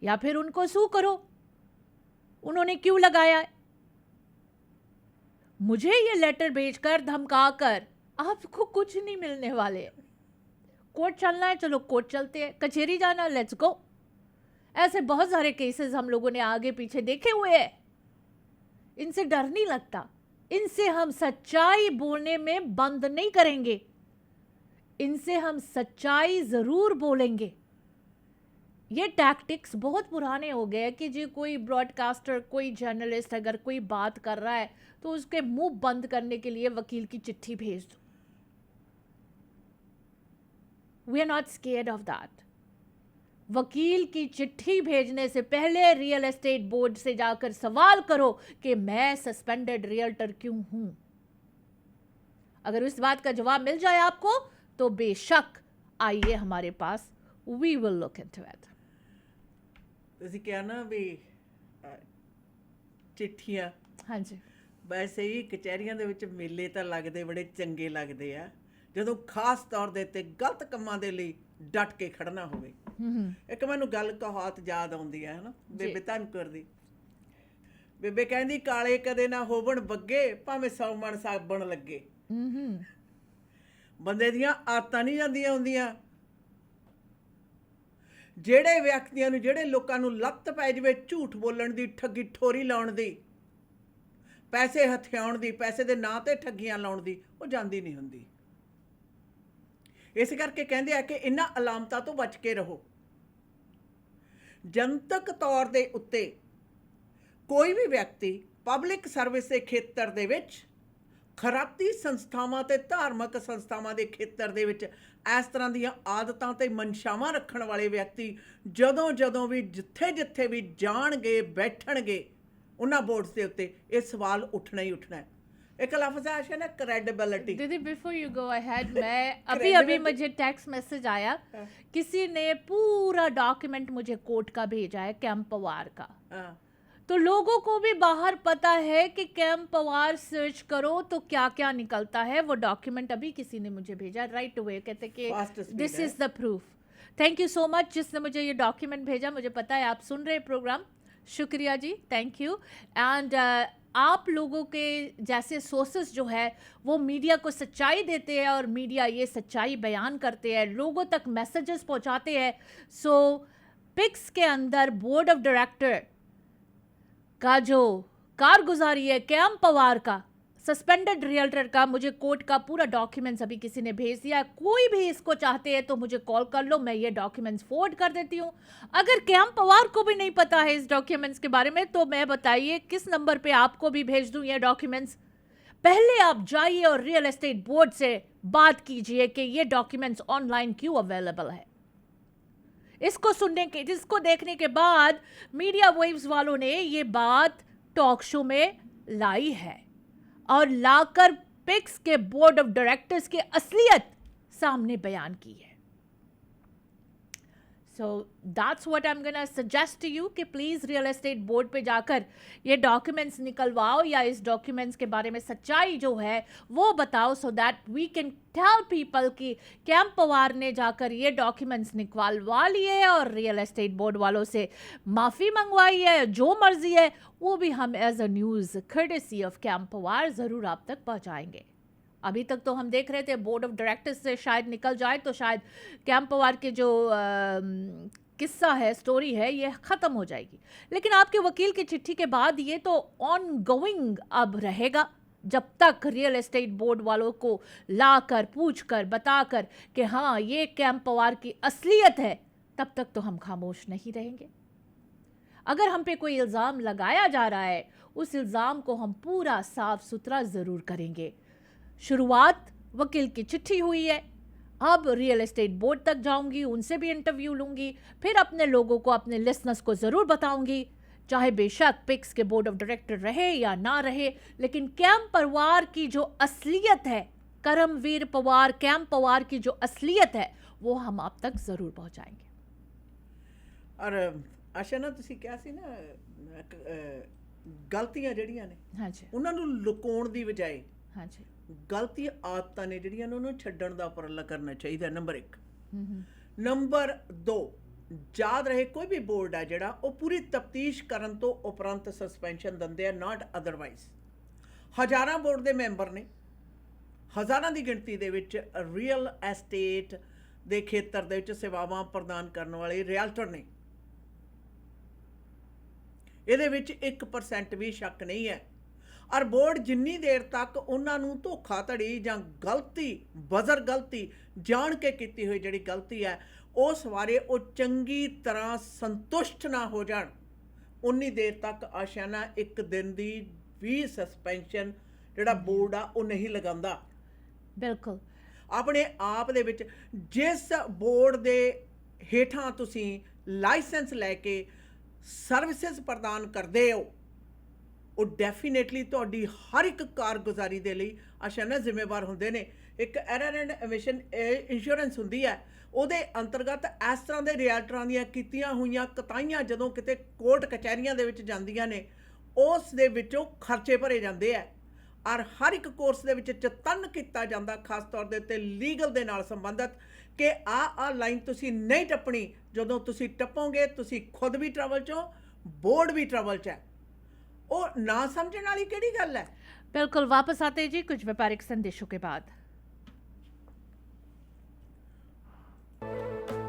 या फिर उनको सू करो, उन्होंने क्यों लगाया है। मुझे ये लेटर भेजकर धमकाकर आपको कुछ नहीं मिलने वाले। कोर्ट चलना है, चलो कोर्ट चलते हैं, कचहरी जाना, लेट्स गो। ऐसे बहुत सारे केसेस हम लोगों ने आगे पीछे देखे हुए हैं। इनसे डर नहीं लगता, इनसे हम सच्चाई बोलने में बंद नहीं करेंगे, इनसे हम सच्चाई जरूर बोलेंगे। ये टैक्टिक्स बहुत पुराने हो गए कि जी कोई ब्रॉडकास्टर, कोई जर्नलिस्ट अगर कोई बात कर रहा है तो उसके मुंह बंद करने के लिए वकील की चिट्ठी भेज दो। We are not scared of that. वकील की चिट्ठी भेजने से पहले रियल एस्टेट बोर्ड से जाकर सवाल करो कि मैं सस्पेंडेड रियल्टर क्यों हूं। अगर इस बात का जवाब मिल जाए आपको तो बेशक आइए हमारे पास, we will look into it. ਤੁਸੀਂ ਕਿਹਾ ਨਾ ਵੀ ਚਿੱਠੀਆਂ, ਹਾਂਜੀ, ਵੈਸੇ ਹੀ ਕਚਹਿਰੀਆਂ ਦੇ ਵਿੱਚ ਮੇਲੇ ਤਾਂ ਲੱਗਦੇ ਬੜੇ ਚੰਗੇ ਲੱਗਦੇ ਆ ਜਦੋਂ ਖਾਸ ਤੌਰ ਦੇ ਉੱਤੇ ਗਲਤ ਕੰਮਾਂ ਦੇ ਲਈ ਡਟ ਕੇ ਖੜਨਾ ਹੋਵੇ। ਇੱਕ ਮੈਨੂੰ ਗੱਲ ਕਹਾਵਤ ਯਾਦ ਆਉਂਦੀ ਹੈ ਨਾ, ਬੇਬੇ ਧਨਕਰ ਦੀ। ਬੇਬੇ ਕਹਿੰਦੀ ਕਾਲੇ ਕਦੇ ਨਾ ਹੋਵਣ ਬੱਗੇ, ਭਾਵੇਂ 100 ਮਣ ਸਾਬਣ ਲੱਗੇ। ਬੰਦੇ ਦੀਆਂ ਆਦਤਾਂ ਨਹੀਂ ਜਾਂਦੀਆਂ ਹੁੰਦੀਆਂ। ਜਿਹੜੇ ਵਿਅਕਤੀਆਂ ਨੂੰ, ਜਿਹੜੇ ਲੋਕਾਂ ਨੂੰ ਲੱਤ ਪੈ ਜਾਵੇ ਝੂਠ ਬੋਲਣ ਦੀ, ਠੱਗੀ ਠੋਰੀ ਲਾਉਣ ਦੀ, ਪੈਸੇ ਹਥਿਆਉਣ ਦੀ, ਪੈਸੇ ਦੇ ਨਾਂ ਤੇ ਠੱਗੀਆਂ ਲਾਉਣ ਦੀ, ਉਹ ਜਾਂਦੀ ਨਹੀਂ ਹੁੰਦੀ। ਇਸ ਕਰਕੇ ਕਹਿੰਦੇ ਆ ਕਿ ਇਹਨਾਂ ਅਲਾਮਤਾਂ ਤੋਂ ਬਚ ਕੇ ਰਹੋ। ਜਨਤਕ ਤੌਰ ਦੇ ਉੱਤੇ ਕੋਈ ਵੀ ਵਿਅਕਤੀ ਪਬਲਿਕ ਸਰਵਿਸ ਦੇ ਖੇਤਰ ਦੇ ਵਿੱਚ, ਖਰਾਤੀ ਸੰਸਥਾਵਾਂ ਤੇ ਧਾਰਮਿਕ ਸੰਸਥਾਵਾਂ ਦੇ ਖੇਤਰ ਦੇ ਵਿੱਚ ਇਸ ਤਰ੍ਹਾਂ ਦੀਆਂ ਆਦਤਾਂ ਤੇ ਮਨਸ਼ਾਵਾਂ ਰੱਖਣ ਵਾਲੇ ਵਿਅਕਤੀ ਜਦੋਂ ਵੀ ਜਿੱਥੇ ਵੀ ਜਾਣਗੇ, ਬੈਠਣਗੇ, ਉਹਨਾਂ ਬੋਰਡਸ ਦੇ ਉੱਤੇ ਇਹ ਸਵਾਲ ਉੱਠਣਾ ਹੀ ਉੱਠਣਾ ਹੈ। एक लफ्ज है ना, क्रेडिबिलिटी। दीदी बिफोर यू गो अहेड, मैं अभी मुझे टेक्स्ट मैसेज आया, किसी ने पूरा डॉक्यूमेंट मुझे कोर्ट का भेजा है, कैंप पवार का। तो लोगों को भी बाहर पता है कि कैंप पवार सर्च करो तो क्या क्या निकलता है। वो डॉक्यूमेंट अभी किसी ने मुझे भेजा राइट अवे, कहते कि this is the proof. Thank you so much जिसने मुझे ये डॉक्यूमेंट भेजा। मुझे पता है आप सुन रहे प्रोग्राम, शुक्रिया जी, थैंक यू। एंड आप लोगों के जैसे सोर्सेस जो है वो मीडिया को सच्चाई देते हैं और मीडिया ये सच्चाई बयान करते हैं, लोगों तक मैसेजेस पहुंचाते हैं। सो पिक्स के अंदर बोर्ड ऑफ डायरेक्टर का जो कारगुजारी है कैंप पवार का, सस्पेंडेड रियल्टर का, मुझे कोर्ट का पूरा डॉक्यूमेंट्स अभी किसी ने भेज दिया। कोई भी इसको चाहते हैं तो मुझे कॉल कर लो, मैं ये डॉक्यूमेंट्स फॉरवर्ड कर देती हूँ। अगर कैंप पवार को भी नहीं पता है इस डॉक्यूमेंट्स के बारे में तो मैं बताइए किस नंबर पे आपको भी भेज दूँ ये डॉक्यूमेंट्स। पहले आप जाइए और रियल एस्टेट बोर्ड से बात कीजिए कि ये डॉक्यूमेंट्स ऑनलाइन क्यों अवेलेबल है। इसको सुनने के, जिसको देखने के बाद मीडिया वेव्स वालों ने ये बात टॉक शो में लाई है और लाकर पिक्स के बोर्ड ऑफ डायरेक्टर्स की असलियत सामने बयान की है। So that's what I am gonna suggest to you कि प्लीज़ रियल एस्टेट बोर्ड पे जाकर ये डॉक्यूमेंट्स निकलवाओ या इस डॉक्यूमेंट्स के बारे में सच्चाई जो है वो बताओ, so that we can tell people कि कैंप पवार ने जाकर ये डॉक्यूमेंट्स निकलवा लिए और रियल एस्टेट बोर्ड वालों से माफ़ी मंगवाई है, जो मर्जी है वो भी हम as a news courtesy of Cam Pawar ज़रूर आप तक पहुँचाएंगे। अभी तक तो हम देख रहे थे बोर्ड ऑफ डायरेक्टर्स से शायद निकल जाए तो शायद कैंप पवार के जो किस्सा है, स्टोरी है, ये ख़त्म हो जाएगी। लेकिन आपके वकील की चिट्ठी के बाद ये तो ऑन गोइंग अब रहेगा, जब तक रियल एस्टेट बोर्ड वालों को लाकर पूछकर बताकर कि हाँ ये कैंप पवार की असलियत है, तब तक तो हम खामोश नहीं रहेंगे। अगर हम पे कोई इल्ज़ाम लगाया जा रहा है, उस इल्ज़ाम को हम पूरा साफ सुथरा ज़रूर करेंगे। शुरुआत वकील की चिट्ठी हुई है, अब रियल एस्टेट बोर्ड तक जाऊंगी, उनसे भी इंटरव्यू लूंगी, फिर अपने लोगों को, अपने लिसनर्स को ज़रूर बताऊंगी, चाहे बेशक पिक्स के बोर्ड ऑफ डायरेक्टर रहे या ना रहे, लेकिन कैंप पवार की जो असलियत है, करमवीर पवार, कैंप पवार की जो असलियत है, वो हम आप तक ज़रूर पहुंचाएंगे। और आशा ना ਤੁਸੀਂ ਕਿਹਾ ਸੀ ਨਾ ਗਲਤੀਆਂ ਜਿਹੜੀਆਂ ਨੇ हाँ जी, ਉਹਨਾਂ ਨੂੰ ਲੁਕਾਉਣ ਦੀ ਬਜਾਏ हाँ जी। ਗਲਤੀ ਆਦਤਾਂ ਨੇ ਜਿਹੜੀਆਂ ਨੇ ਉਹਨੂੰ ਛੱਡਣ ਦਾ ਉਪਰਾਲਾ ਕਰਨਾ ਚਾਹੀਦਾ, ਨੰਬਰ 1। हम्म, ਨੰਬਰ 2, ਯਾਦ ਰਹੇ ਕੋਈ ਵੀ ਬੋਰਡ ਆ ਜਿਹੜਾ ਉਹ ਪੂਰੀ ਤਫਤੀਸ਼ ਕਰਨ ਤੋਂ ਉਪਰੰਤ ਸਸਪੈਂਸ਼ਨ ਦਿੰਦੇ ਆ, ਨਾਟ ਅਦਰਵਾਈਜ਼। ਹਜ਼ਾਰਾਂ ਬੋਰਡ ਦੇ ਮੈਂਬਰ ਨੇ, ਹਜ਼ਾਰਾਂ ਦੀ ਗਿਣਤੀ ਦੇ ਵਿੱਚ ਰੀਅਲ ਐਸਟੇਟ ਦੇ ਖੇਤਰ ਦੇ ਵਿੱਚ ਸੇਵਾਵਾਂ ਪ੍ਰਦਾਨ ਕਰਨ ਵਾਲੇ ਰਿਐਲਟਰ ਨੇ, ਇਹਦੇ ਵਿੱਚ 1% ਵੀ ਸ਼ੱਕ ਨਹੀਂ ਹੈ। ਔਰ ਬੋਰਡ ਜਿੰਨੀ ਦੇਰ ਤੱਕ ਉਹਨਾਂ ਨੂੰ ਧੋਖਾਧੜੀ ਜਾਂ ਗਲਤੀ, ਬਜ਼ਰ ਗਲਤੀ, ਜਾਣ ਕੇ ਕੀਤੀ ਹੋਈ ਜਿਹੜੀ ਗਲਤੀ ਹੈ ਉਸ ਬਾਰੇ ਉਹ ਚੰਗੀ ਤਰ੍ਹਾਂ ਸੰਤੁਸ਼ਟ ਨਾ ਹੋ ਜਾਣ, ਉਨੀ ਦੇਰ ਤੱਕ ਆਸ਼ਾਨਾ ਇੱਕ ਦਿਨ ਦੀ ਵੀ ਸਸਪੈਂਸ਼ਨ ਜਿਹੜਾ ਬੋਰਡ ਆ ਉਹ ਨਹੀਂ ਲਗਾਉਂਦਾ। ਬਿਲਕੁਲ। ਆਪਣੇ ਆਪ ਦੇ ਵਿੱਚ ਜਿਸ ਬੋਰਡ ਦੇ ਹੇਠਾਂ ਤੁਸੀਂ ਲਾਇਸੈਂਸ ਲੈ ਕੇ ਸਰਵਿਸਿਜ਼ ਪ੍ਰਦਾਨ ਕਰਦੇ ਹੋ, ਉਹ ਡੈਫੀਨੇਟਲੀ ਤੁਹਾਡੀ ਹਰ ਇੱਕ ਕਾਰਗੁਜ਼ਾਰੀ ਦੇ ਲਈ ਆਸ਼ਾਨਾ ਜ਼ਿੰਮੇਵਾਰ ਹੁੰਦੇ ਨੇ। ਇੱਕ ਐਰਰ ਐਂਡ ਐਮਿਸ਼ਨ ਇੰਸ਼ੋਰੈਂਸ ਹੁੰਦੀ ਹੈ, ਉਹਦੇ ਅੰਤਰਗਤ ਇਸ ਤਰ੍ਹਾਂ ਦੇ ਰਿਐਲਟਰਾਂ ਦੀਆਂ ਕੀਤੀਆਂ ਹੋਈਆਂ ਕਤਾਈਆਂ ਜਦੋਂ ਕਿਤੇ ਕੋਰਟ ਕਚਹਿਰੀਆਂ ਦੇ ਵਿੱਚ ਜਾਂਦੀਆਂ ਨੇ, ਉਸ ਦੇ ਵਿੱਚੋਂ ਖਰਚੇ ਭਰੇ ਜਾਂਦੇ ਆ। ਔਰ ਹਰ ਇੱਕ ਕੋਰਸ ਦੇ ਵਿੱਚ ਚੇਤੰਨ ਕੀਤਾ ਜਾਂਦਾ, ਖਾਸ ਤੌਰ ਦੇ ਉੱਤੇ ਲੀਗਲ ਦੇ ਨਾਲ ਸੰਬੰਧਿਤ, ਕਿ ਆਹ ਲਾਈਨ ਤੁਸੀਂ ਨਹੀਂ ਟੱਪਣੀ। ਜਦੋਂ ਤੁਸੀਂ ਟੱਪੋਗੇ ਤੁਸੀਂ ਖੁਦ ਵੀ ਟਰਬਲ 'ਚੋਂ, बोर्ड भी ट्रबल च है। और ना समझने वाली केड़ी गल है। बिल्कुल। वापस आते हैं जी कुछ व्यापारिक संदेशों के बाद।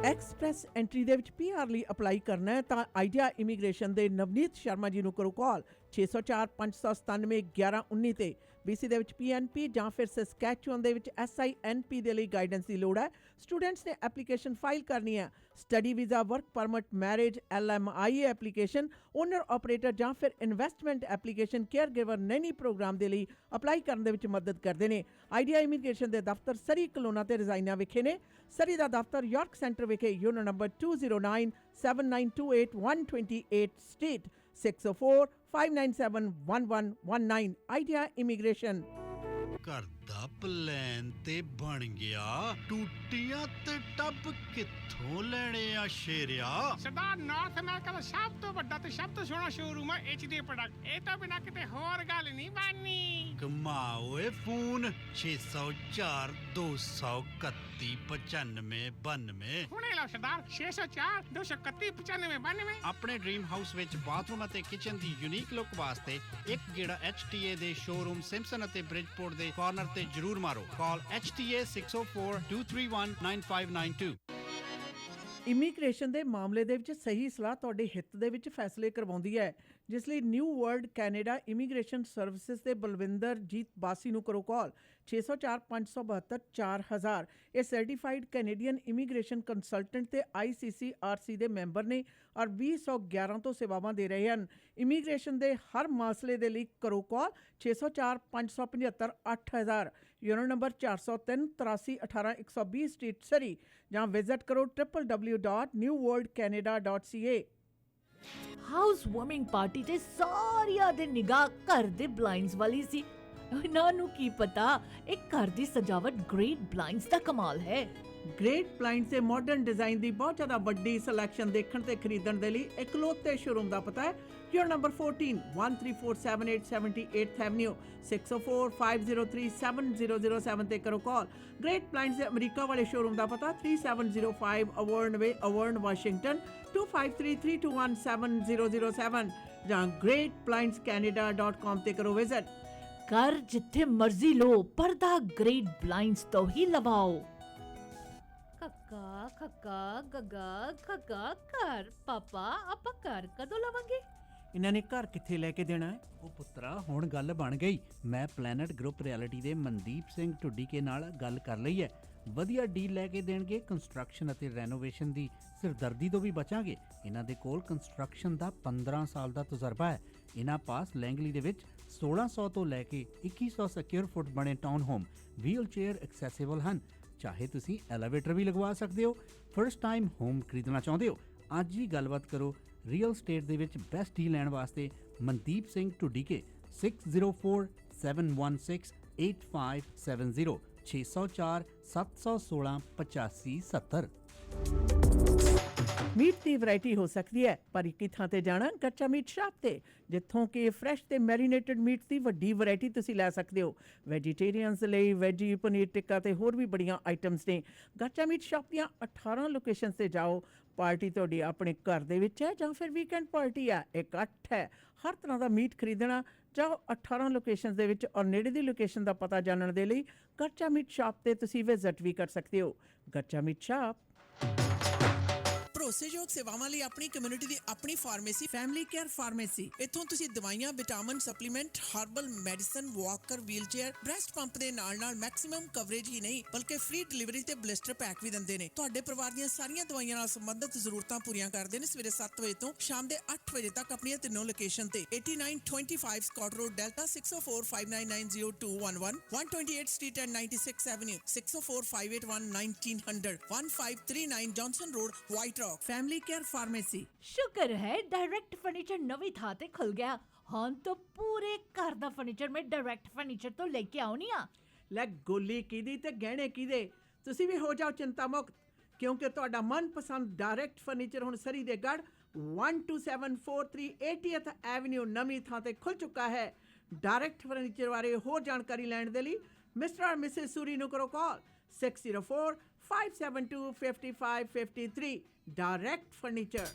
एक्सप्रैस एंट्री दे विच पीआर ਲਈ ਅਪਲਾਈ ਕਰਨਾ ਹੈ ਤਾਂ ਆਈਡੀਆ ਇਮੀਗ੍ਰੇਸ਼ਨ ਦੇ ਨਵਨੀਤ ਸ਼ਰਮਾ ਜੀ ਨੂੰ ਕਰੋ ਕਾਲ 604 597 1119 ਤੇ। BC ਦੇ ਵਿੱਚ PNP ਜਾਂ ਫਿਰ ਸਸਕੈਚੁਅਨ ਦੇ ਵਿੱਚ SINP ਦੇ ਲਈ ਗਾਈਡੈਂਸ ਦੀ ਲੋੜ ਹੈ। ਸਟੂਡੈਂਟਸ ਨੇ ਐਪਲੀਕੇਸ਼ਨ ਫਾਈਲ ਕਰਨੀ ਹੈ। Study visa, work permit, marriage, LMIA application, owner operator ਜਾਂ ਫਿਰ investment application, caregiver nanny program ਦੇ ਲਈ ਅਪਲਾਈ ਕਰਨ ਦੇ ਵਿੱਚ ਮਦਦ ਕਰਦੇ ਨੇ। ਆਈਡੀਆ ਇਮੀਗ੍ਰੇਸ਼ਨ ਦੇ ਦਫ਼ਤਰ ਸਰੀ ਕਲੋਨਾ ਤੇ ਰਜ਼ਾਈਨਾ ਵਿਖੇ ਨੇ। ਸਰੀ ਦਾ ਦਫ਼ਤਰ ਯਾਰਕ ਸੈਂਟਰ ਵਿਖੇ unit number 209 7928 128 state 604 597 1119 idea immigration. ਘਰ ਦਾ ਪਲਾਨ ਤੇ ਬਣ ਗਿਆ, ਟੂਟੀਆਂ ਤੇ ਟੱਬ ਕਿੱਥੋਂ ਲੈਣੇ ਆ ਸ਼ੇਰਿਆ? ਸਰਦਾਰ ਨਾਰਥ ਅਮਰੀਕਾ ਦਾ ਸਭ ਤੋਂ ਵੱਡਾ ਤੇ ਸਭ ਤੋਂ ਸੋਹਣਾ ਸ਼ੋਰੂਮ ਹੈ HD ਪ੍ਰੋਡਕਟ। ਇਹ ਤੋਂ ਬਿਨਾ ਕਿਤੇ ਹੋਰ ਗੱਲ ਨਹੀਂ ਬਣਨੀ। ਕਮਾਓਏ ਫੋਨ 604 231 95 92। ਹੁਣੇ ਲਓ ਸਰਦਾਰ 604 231 95 92। ਆਪਣੇ ਡ੍ਰੀਮ ਹਾਊਸ ਵਿੱਚ ਬਾਥਰੂਮ ਅਤੇ ਕਿਚਨ ਦੀ ਯੂਨੀਕ ਲੁੱਕ ਵਾਸਤੇ ਇੱਕ ਗੇੜਾ HTA ਦੇ ਸ਼ੋਰੂਮ ਸਿੰਪਸਨ ਅਤੇ ਬ੍ਰਿਜਪੋਰਟ ਦੇ ਕਾਰਨਰ ਤੇ ਜ਼ਰੂਰ ਮਾਰੋ। ਕਾਲ HTA 604 231 9592। ਇਮੀਗ੍ਰੇਸ਼ਨ ਦੇ ਮਾਮਲੇ ਦੇ ਵਿੱਚ ਸਹੀ ਸਲਾਹ ਤੁਹਾਡੇ ਹਿੱਤ ਦੇ ਵਿੱਚ ਫੈਸਲੇ ਕਰਵਾਉਂਦੀ ਹੈ, ਜਿਸ ਲਈ new world Canada immigration services ਦੇ ਬਲਵਿੰਦਰ ਜੀਤ ਬਾਸੀ ਨੂੰ ਕਰੋ ਕਾਲ 604 572 4000। ਇਹ ਸਰਟੀਫਾਈਡ ਕੈਨੇਡੀਅਨ ਇਮੀਗ੍ਰੇਸ਼ਨ ਕੰਸਲਟੈਂਟ ਤੇ ICCRC ਦੇ ਮੈਂਬਰ ਨੇ ਔਰ 2011 ਤੋਂ ਸੇਵਾਵਾਂ ਦੇ ਰਹੇ ਹਨ। ਇਮੀਗ੍ਰੇਸ਼ਨ ਦੇ ਹਰ ਮਸਲੇ ਦੇ ਲਈ ਕਰੋ ਕਾਲ 604 575 8000, ਯੂਨਿਟ ਨੰਬਰ 403 83 18 120 ਸਟਰੀਟ ਸਰੀ, ਜਾਂ ਵਿਜ਼ਿਟ ਕਰੋ www.newworldcanada.ca। ਹਾਊਸ ਵਾਰਮਿੰਗ ਪਾਰਟੀ ਤੇ ਸਾਰਿਆਂ ਦੇ ਨਿਗਾਹ ਘਰ ਦੇ ਬਲਾਈਂਡਸ ਵਾਲੀ ਸੀ। ਇਹਨਾਂ ਨੂੰ ਕੀ ਪਤਾ ਇਹ ਘਰ ਦੀ ਸਜਾਵਟ ਗ੍ਰੇਟ ਬਲਾਈਂਡਸ ਦਾ ਕਮਾਲ ਹੈ। ਗ੍ਰੇਟ ਬਲਾਈਂਡਸ ਦੇ ਮਾਡਰਨ ਡਿਜ਼ਾਈਨ ਦੀ ਬਹੁਤ ਜ਼ਿਆਦਾ ਵੱਡੀ ਸਿਲੈਕਸ਼ਨ ਦੇਖਣ ਤੇ ਖਰੀਦਣ ਦੇ ਲਈ ਇਕਲੌਤੇ ਸ਼ੋਰੂਮ ਦਾ ਪਤਾ ਹੈ ਯੂਰ ਨੰਬਰ 14 13478 ਐਵਨਿਊ 6045037007 ਤੇ ਕਰੋ ਕਾਲ। ਗ੍ਰੇਟ ਬਲਾਈਂਡਸ ਦੇ ਅਮਰੀਕਾ ਵਾਲੇ ਸ਼ੋਰੂਮ ਦਾ ਪਤਾ 3705 ਅਵਰਨ ਵੇ ਅਵਰਨ ਵਾਸ਼ਿੰਗਟਨ 2533217007 ਜਾਂ greatblindscanada.com ਤੇ ਕਰੋ ਵਿਜ਼ਿਟ। ਘਰ ਜਿੱਥੇ ਮਰਜ਼ੀ ਲੋ ਪਰਦਾ ਗ੍ਰੇਟ ਬਲਾਈਂਡਸ ਤੋਂ ਹੀ ਲਵਾਓ। ਕੱਕਾ ਖੱਕਾ ਗੱਗਾ ਖੱਗਾ ਘਰ ਪਾਪਾ ਆਪਾਂ ਘਰ ਕਦੋਂ ਲਵਾਂਗੇ? ਇਹਨਾਂ ਨੇ ਘਰ ਕਿੱਥੇ ਲੈ ਕੇ ਦੇਣਾ ਹੈ? ਉਹ ਪੁੱਤਰਾ ਹੁਣ ਗੱਲ ਬਣ ਗਈ। ਮੈਂ ਪਲੈਨਟ ਗਰੁੱਪ ਰਿਐਲਿਟੀ ਦੇ ਮਨਦੀਪ ਸਿੰਘ ਢੁੱਡੀਕੇ ਨਾਲ ਗੱਲ ਕਰ ਲਈ ਹੈ। ਵਧੀਆ ਡੀਲ ਲੈ ਕੇ ਦੇਣਗੇ। ਕੰਸਟਰਕਸ਼ਨ ਅਤੇ ਰੈਨੋਵੇਸ਼ਨ ਦੀ ਸਿਰਦਰਦੀ ਤੋਂ ਵੀ ਬਚਾਂਗੇ। ਇਹਨਾਂ ਦੇ ਕੋਲ ਕੰਸਟਰਕਸ਼ਨ ਦਾ 15 ਸਾਲ ਦਾ ਤਜਰਬਾ ਹੈ। ਇਹਨਾਂ ਪਾਸ ਲੈਂਗਲੀ ਦੇ ਵਿੱਚ 1600 ਤੋਂ ਲੈ ਕੇ 2100 ਸਕੁਅਰ ਫੁੱਟ ਬਣੇ town home wheelchair accessible ਹਨ। ਚਾਹੇ ਤੁਸੀਂ ਐਲੀਵੇਟਰ ਵੀ ਲਗਵਾ ਸਕਦੇ ਹੋ। ਫਰਸਟ ਟਾਈਮ ਹੋਮ ਖਰੀਦਣਾ ਚਾਹੁੰਦੇ ਹੋ? ਅੱਜ ਹੀ ਗੱਲਬਾਤ ਕਰੋ। ਰੀਅਲ ਸਟੇਟ ਦੇ ਵਿੱਚ ਬੈਸਟ ਡੀਲ ਲੈਣ ਵਾਸਤੇ ਮਨਦੀਪ ਸਿੰਘ ਢੁੱਡੀਕੇ 6047168570 604 716 8570। ਮੀਟ ਦੀ ਵੈਰਾਈਟੀ ਹੋ ਸਕਦੀ ਹੈ ਪਰ ਇੱਕ ਹੀ ਥਾਂ ਤੇ ਜਾਣਾ ਕੱਚਾ ਮੀਟ ਸ਼ਾਪ ਤੇ, ਜਿੱਥੋਂ ਕਿ ਫਰੈਸ਼ ਤੇ ਮੈਰੀਨੇਟਡ ਮੀਟ ਦੀ ਵੱਡੀ ਵੈਰਾਈਟੀ ਤੁਸੀਂ ਲੈ ਸਕਦੇ ਹੋ। ਵੈਜੀਟੇਰੀਅਨਸ ਲਈ ਵੈਜੀ ਪਨੀਰ ਟਿੱਕਾ ਤੇ ਹੋਰ ਵੀ ਬੜੀਆਂ ਆਈਟਮਸ ਨੇ। ਕੱਚਾ ਮੀਟ ਸ਼ਾਪ ਦੀਆਂ 18 ਲੋਕੇਸ਼ਨਸ ਤੇ ਜਾਓ। ਪਾਰਟੀ ਤੁਹਾਡੀ ਆਪਣੇ ਘਰ ਦੇ ਵਿੱਚ ਹੈ ਜਾਂ ਫਿਰ ਵੀਕਐਂਡ ਪਾਰਟੀ ਹੈ, ਇਕੱਠ ਹੈ, ਹਰ ਤਰ੍ਹਾਂ ਦਾ ਮੀਟ ਖਰੀਦਣਾ ਜਾਓ 18 ਲੋਕੇਸ਼ਨਸ ਦੇ ਵਿੱਚ। ਔਰ ਨੇੜੇ ਦੀ ਲੋਕੇਸ਼ਨ ਦਾ ਪਤਾ ਜਾਣਨ ਦੇ ਲਈ ਕੱਚਾ ਮੀਟ ਸ਼ਾਪ ਤੇ ਤੁਸੀਂ ਵਿਜ਼ਿਟ ਵੀ ਕਰ ਸਕਦੇ ਹੋ। ਕੱਚਾ ਮੀਟ ਸ਼ਾਪ। ਭਰੋਸੇਯੋਗ ਸੇਵਾਵਾਂ ਲਈ ਆਪਣੀ ਕਮਿਊਨਿਟੀ ਦੀ ਆਪਣੀ ਫਾਰਮੇਸੀ ਫੈਮਿਲੀ ਕੇਅਰ ਫਾਰਮੇਸੀ। ਇੱਥੋਂ ਤੁਸੀਂ ਦਵਾਈਆਂ, vitamin, supplement, herbal medicine, Walker, wheelchair, breast pump ਦੇ ਨਾਲ ਮੈਕਸਿਮਮ ਕਵਰੇਜ ਹੀ ਨਹੀਂ ਬਲਕਿ ਫ੍ਰੀ ਡਿਲੀਵਰੀ ਤੇ ਬਲਿਸਟਰ ਪੈਕ ਵੀ ਦਿੰਦੇ ਨੇ। ਤੁਹਾਡੇ ਪਰਿਵਾਰ ਦੀਆਂ ਸਾਰੀਆਂ ਦਵਾਈਆਂ ਨਾਲ ਸੰਬੰਧਿਤ ਜ਼ਰੂਰਤਾਂ ਪੂਰੀਆਂ ਕਰਦੇ ਨੇ। ਸਵੇਰੇ 7 ਵਜੇ ਤੋਂ ਸ਼ਾਮ ਦੇ 8 ਵਜੇ ਤੱਕ ਆਪਣੀਆਂ ਤਿੰਨੋਂ ਲੋਕੇਸ਼ਨ ਤੇ 8925 Scott road Delta 6045990211 128 street and 96 avenue 6045811900 1539 Johnson road White Rock family care pharmacy. ਸ਼ੁਕਰ ਹੈ ਡਾਇਰੈਕਟ ਫਰਨੀਚਰ ਨਵੀਂ ਥਾਂ ਤੇ ਖੁੱਲ ਗਿਆ। ਹੁਣ ਤਾਂ ਪੂਰੇ ਘਰ ਦਾ ਫਰਨੀਚਰ ਮੈਂ ਡਾਇਰੈਕਟ ਫਰਨੀਚਰ ਤੋਂ ਲੈ ਕੇ ਆਉਣੀ ਆ। ਲੈ ਗੋਲੀ ਕਿਹਦੀ ਤੇ ਗਹਿਣੇ ਕਿਹਦੇ, ਤੁਸੀਂ ਵੀ ਹੋ ਜਾਓ ਚਿੰਤਾ ਮੁਕਤ ਕਿਉਂਕਿ ਤੁਹਾਡਾ ਮਨਪਸੰਦ ਡਾਇਰੈਕਟ ਫਰਨੀਚਰ ਹੁਣ ਸਰੀ ਦੇ ਗੜ੍ਹ 12743 80th ਐਵਨਿਊ ਨਵੀਂ ਥਾਂ ਤੇ ਖੁੱਲ ਚੁੱਕਾ ਹੈ। ਡਾਇਰੈਕਟ ਫਰਨੀਚਰ ਬਾਰੇ ਹੋਰ ਜਾਣਕਾਰੀ ਲੈਣ ਦੇ ਲਈ ਮਿਸਟਰ ਔਰ ਮਿਸਿਸ ਸੂਰੀ ਨੂੰ ਕਰੋ ਕਾਲ 6045725553 ਡਾਇਰੈਕਟ ਫਰਨੀਚਰ।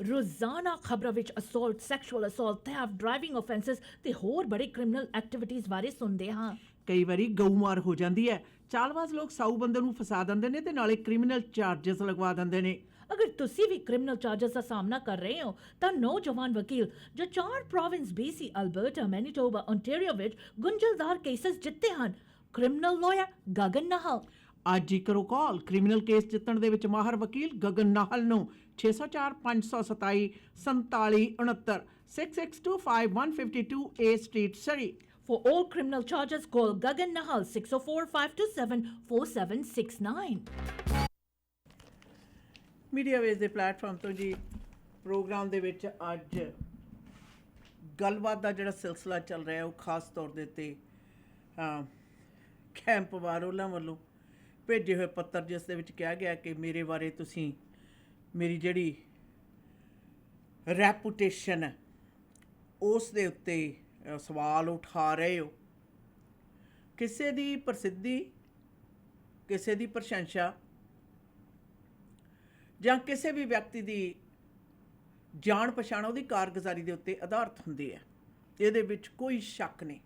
ਰੋਜ਼ਾਨਾ ਖਬਰਾਂ ਵਿੱਚ assault, sexual assault, theft, driving offences ਤੇ ਹੋਰ ਬੜੇ ਕ੍ਰਿਮੀਨਲ ਐਕਟੀਵਿਟੀਜ਼ ਬਾਰੇ ਸੁਣਦੇ ਹਾਂ। ਕਈ ਵਾਰੀ ਗਊਮਾਰ ਹੋ ਜਾਂਦੀ ਹੈ। ਚਾਲਬਾਜ਼ ਲੋਕ ਸਾਊ ਬੰਦੇ ਨੂੰ ਫਸਾ ਦਿੰਦੇ ਨੇ ਤੇ ਨਾਲੇ ਕ੍ਰਿਮੀਨਲ ਚਾਰजेस ਲਗਵਾ ਦਿੰਦੇ ਨੇ। ਅਗਰ ਤੁਸੀਂ ਵੀ ਕ੍ਰਿਮੀਨਲ ਚਾਰजेस ਦਾ ਸਾਹਮਣਾ ਕਰ ਰਹੇ ਹੋ ਤਾਂ ਨੌਜਵਾਨ ਵਕੀਲ ਜੋ 4 province BC, Alberta, Manitoba, Ontario ਵਿੱਚ ਗੁੰਝਲਦਾਰ ਕੇਸਸ ਜਿੱਤੇ ਹਨ, ਕ੍ਰਿਮੀਨਲ ਲਾਇਰ ਗਗਨ ਨਾਹਲ। ਅੱਜ ਹੀ ਕਰੋ ਕਾਲ ਕ੍ਰਿਮੀਨਲ ਕੇਸ ਜਿੱਤਣ ਦੇ ਵਿੱਚ ਮਾਹਰ ਵਕੀਲ ਗਗਨ ਨਾਹਲ ਨੂੰ 604 527 4769 6625 street Surrey. For all criminal charges, call Gagan Nahal 604-527-4769. Media ways ਦੇ ਪਲੇਟਫਾਰਮ ਤੋਂ ਜੀ ਪ੍ਰੋਗਰਾਮ ਦੇ ਵਿੱਚ ਅੱਜ ਗੱਲਬਾਤ ਦਾ ਜਿਹੜਾ ਸਿਲਸਿਲਾ ਚੱਲ ਰਿਹਾ ਉਹ ਖਾਸ ਤੌਰ ਦੇ ਉੱਤੇ ਕੈਂਪ ਵਾਰੋਲਾ ਵੱਲੋਂ ਭੇਜੇ ਹੋਏ ਪੱਤਰ ਜਿਸ ਦੇ ਵਿੱਚ ਕਿਹਾ ਗਿਆ ਕਿ ਮੇਰੇ ਬਾਰੇ ਤੁਸੀਂ ਮੇਰੀ ਜਿਹੜੀ ਰੈਪੂਟੇਸ਼ਨ ਹੈ ਉਸ ਦੇ ਉੱਤੇ ਸਵਾਲ ਉਠਾ ਰਹੇ ਹੋ। ਕਿਸੇ ਦੀ ਪ੍ਰਸਿੱਧੀ, ਕਿਸੇ ਦੀ ਪ੍ਰਸ਼ੰਸਾ ਜਾਂ ਕਿਸੇ ਵੀ ਵਿਅਕਤੀ ਦੀ ਜਾਣ ਪਛਾਣ ਉਹਦੀ ਕਾਰਗੁਜ਼ਾਰੀ ਦੇ ਉੱਤੇ ਆਧਾਰਿਤ ਹੁੰਦੀ ਹੈ। ਇਹਦੇ ਵਿੱਚ ਕੋਈ ਸ਼ੱਕ ਨਹੀਂ।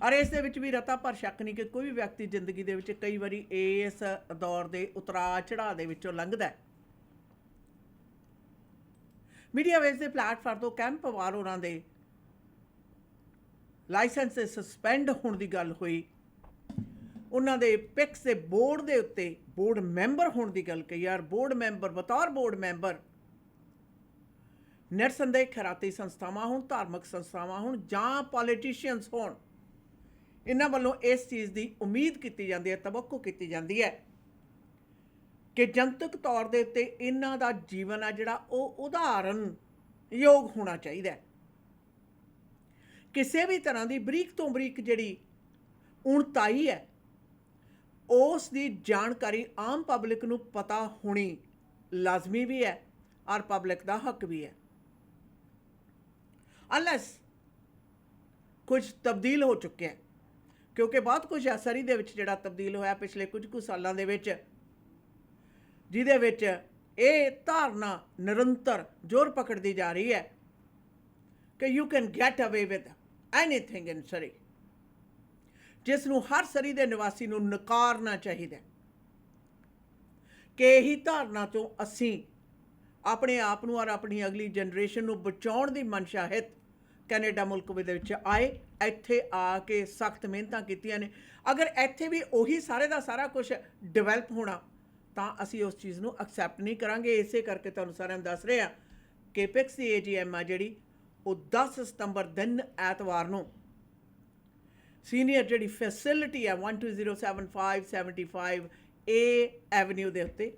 ਔਰ ਇਸ ਦੇ ਵਿੱਚ ਵੀ ਰਤਾ ਭਰ ਸ਼ੱਕ ਨਹੀਂ ਕਿ ਕੋਈ ਵੀ ਵਿਅਕਤੀ ਜ਼ਿੰਦਗੀ ਦੇ ਵਿੱਚ ਕਈ ਵਾਰੀ ਇਸ ਦੌਰ ਦੇ ਉਤਰਾਅ ਚੜ੍ਹਾਅ ਦੇ ਵਿੱਚੋਂ ਲੰਘਦਾ ਹੈ। ਮੀਡੀਆ ਵੇਜ਼ ਦੇ ਪਲੇਟਫਾਰਮ ਤੋਂ ਕੈਂਪ ਵਾਰ ਹੋਰਾਂ ਦੇ ਲਾਇਸੈਂਸ ਸਸਪੈਂਡ ਹੋਣ ਦੀ ਗੱਲ ਹੋਈ। ਉਹਨਾਂ ਦੇ ਪਿਕਸ ਦੇ ਬੋਰਡ ਦੇ ਉੱਤੇ ਬੋਰਡ ਮੈਂਬਰ ਹੋਣ ਦੀ ਗੱਲ ਕਹੀ। ਯਾਰ ਬੋਰਡ ਮੈਂਬਰ, ਬਤੌਰ ਬੋਰਡ ਮੈਂਬਰ ਨਿਰਸੰਦੇਹ ਖੈਰਾਤੀ ਸੰਸਥਾਵਾਂ ਹੋਣ, ਧਾਰਮਿਕ ਸੰਸਥਾਵਾਂ ਹੋਣ ਜਾਂ ਪੋਲੀਟੀਸ਼ੀਅਨਸ ਹੋਣ, ਇਹਨਾਂ ਵੱਲੋਂ ਇਸ ਚੀਜ਼ ਦੀ ਉਮੀਦ ਕੀਤੀ ਜਾਂਦੀ ਹੈ, ਤਵੱਕੁ ਕੀਤੀ ਜਾਂਦੀ ਹੈ ਕਿ ਜਨਤਕ ਤੌਰ ਦੇ ਉੱਤੇ ਇਹਨਾਂ ਦਾ ਜੀਵਨ ਆ ਜਿਹੜਾ ਉਹ ਉਦਾਹਰਨ ਯੋਗ ਹੋਣਾ ਚਾਹੀਦਾ ਹੈ। ਕਿਸੇ ਵੀ ਤਰ੍ਹਾਂ ਦੀ ਬਰੀਕ ਤੋਂ ਬਰੀਕ ਜਿਹੜੀ ਉਣਤਾਈ ਹੈ ਉਸ ਦੀ ਜਾਣਕਾਰੀ ਆਮ ਪਬਲਿਕ ਨੂੰ ਪਤਾ ਹੋਣੀ ਲਾਜ਼ਮੀ ਵੀ ਹੈ ਔਰ ਪਬਲਿਕ ਦਾ ਹੱਕ ਵੀ ਹੈ। ਅਨਲੈਸ ਕੁਝ ਤਬਦੀਲ ਹੋ ਚੁੱਕਿਆ ਹੈ, ਕਿਉਂਕਿ ਬਹੁਤ ਕੁਝ ਹੈ ਸਰੀ ਦੇ ਵਿੱਚ ਜਿਹੜਾ ਤਬਦੀਲ ਹੋਇਆ ਪਿਛਲੇ ਕੁਝ ਕੁ ਸਾਲਾਂ ਦੇ ਵਿੱਚ, ਜਿਹਦੇ ਵਿੱਚ ਇਹ ਧਾਰਨਾ ਨਿਰੰਤਰ ਜ਼ੋਰ ਪਕੜਦੀ ਜਾ ਰਹੀ ਹੈ ਕਿ ਯੂ ਕੈਨ ਗੈਟ ਅਵੇ ਵਿਦ ਐਨੀਥਿੰਗ ਇਨ ਸਰੀ, ਜਿਸ ਨੂੰ ਹਰ ਸਰੀ ਦੇ ਨਿਵਾਸੀ ਨੂੰ ਨਕਾਰਨਾ ਚਾਹੀਦਾ ਕਿ ਇਹੀ ਧਾਰਨਾ ਤੋਂ ਅਸੀਂ ਆਪਣੇ ਆਪ ਨੂੰ ਔਰ ਆਪਣੀ ਅਗਲੀ ਜਨਰੇਸ਼ਨ ਨੂੰ ਬਚਾਉਣ ਦੀ ਮਨਸ਼ਾ ਹਿਤ ਕੈਨੇਡਾ ਮੁਲਕ ਦੇ ਵਿੱਚ ਆਏ, ਇੱਥੇ ਆ ਕੇ ਸਖਤ ਮਿਹਨਤਾਂ ਕੀਤੀਆਂ ਨੇ। ਅਗਰ ਇੱਥੇ ਵੀ ਉਹੀ ਸਾਰੇ ਦਾ ਸਾਰਾ ਕੁਝ ਡਿਵੈਲਪ ਹੋਣਾ ਤਾਂ ਅਸੀਂ ਉਸ ਚੀਜ਼ ਨੂੰ ਐਕਸੈਪਟ ਨਹੀਂ ਕਰਾਂਗੇ। ਇਸੇ ਕਰਕੇ ਤੁਹਾਨੂੰ ਸਾਰਿਆਂ ਨੂੰ ਦੱਸ ਰਹੇ ਹਾਂ ਕਿ ਪਿਕਸ ਦੀ AGM ਆ ਜਿਹੜੀ ਉਹ 10 ਸਤੰਬਰ ਦਿਨ ਐਤਵਾਰ ਨੂੰ ਸੀਨੀਅਰ ਜਿਹੜੀ ਫੈਸਿਲਿਟੀ ਹੈ 1207575 A ਐਵਨਿਊ ਦੇ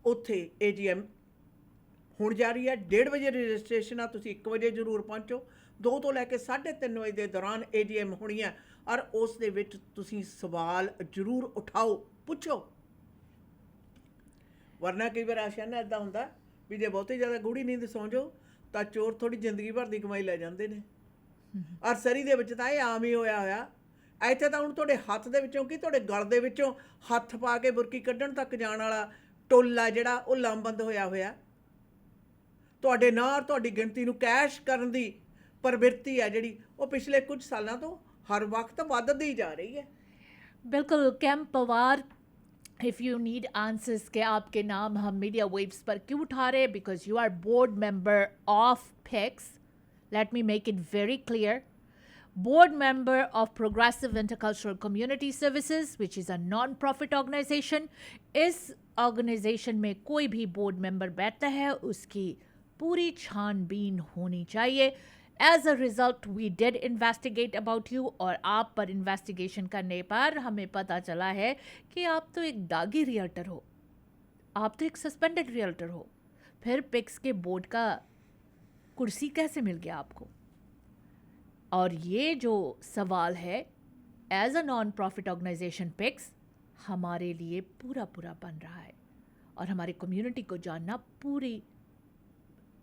ਉੱਥੇ AGM ਹੁਣ ਜਾ ਰਹੀ ਹੈ। 1:30 ਵਜੇ ਰਜਿਸਟ੍ਰੇਸ਼ਨ ਆ, ਤੁਸੀਂ 1 ਵਜੇ ਜ਼ਰੂਰ ਪਹੁੰਚੋ। 2 ਤੋਂ ਲੈ ਕੇ 3:30 ਵਜੇ ਦੇ ਦੌਰਾਨ AGM ਹੋਣੀ ਹੈ ਔਰ ਉਸ ਦੇ ਵਿੱਚ ਤੁਸੀਂ ਸਵਾਲ ਜ਼ਰੂਰ ਉਠਾਓ, ਪੁੱਛੋ। ਵਰਨਾ ਕਈ ਵਾਰ ਆਸ਼ਾਨਾ ਇੱਦਾਂ ਹੁੰਦਾ ਵੀ ਜੇ ਬਹੁਤੀ ਜ਼ਿਆਦਾ ਗੂੜੀ ਨੀਂਦ ਸੌਂ ਜਾਓ ਤਾਂ ਚੋਰ ਥੋੜੀ ਜ਼ਿੰਦਗੀ ਭਰ ਦੀ ਕਮਾਈ ਲੈ ਜਾਂਦੇ ਨੇ। ਔਰ ਸਰੀ ਦੇ ਵਿੱਚ ਤਾਂ ਇਹ ਆਮ ਹੀ ਹੋਇਆ। ਇੱਥੇ ਤਾਂ ਹੁਣ ਤੁਹਾਡੇ ਹੱਥ ਦੇ ਵਿੱਚੋਂ ਕੀ ਤੁਹਾਡੇ ਗਲ ਦੇ ਵਿੱਚੋਂ ਹੱਥ ਪਾ ਕੇ ਬੁਰਕੀ ਕੱਢਣ ਤੱਕ ਜਾਣ ਵਾਲਾ ਟੋਲਾ ਜਿਹੜਾ ਉਹ ਲਾਮਬੰਦ ਹੋਇਆ ਤੁਹਾਡੇ ਨਾਂ ਤੁਹਾਡੀ ਗਿਣਤੀ ਨੂੰ ਕੈਸ਼ ਕਰਨ ਦੀ ਪ੍ਰਵਿਰਤੀ ਹੈ ਜਿਹੜੀ ਉਹ ਪਿਛਲੇ ਕੁਝ ਸਾਲਾਂ ਤੋਂ ਹਰ ਵਕਤ ਵੱਧਦੀ ਜਾ ਰਹੀ ਹੈ। बिल्कुल camp Pawar, if you need answers के आपके नाम हम मीडिया वेव्स पर क्यों उठा रहे, because you are board member of PICS, let me make it very clear, board member of Progressive Intercultural Community Services, which is a non-profit organization. इस organization में कोई भी board member बैठता है उसकी पूरी छानबीन होनी चाहिए। As a result, we did investigate about you और आप पर investigation करने पर हमें पता चला है कि आप तो एक दागी रियल्टर हो, आप तो एक सस्पेंडेड रियल्टर हो। फिर पिक्स के बोर्ड का कुर्सी कैसे मिल गया आपको? और ये जो सवाल है as a non profit organisation PICS हमारे लिए पूरा पूरा बन रहा है और हमारी कम्युनिटी को जानना पूरी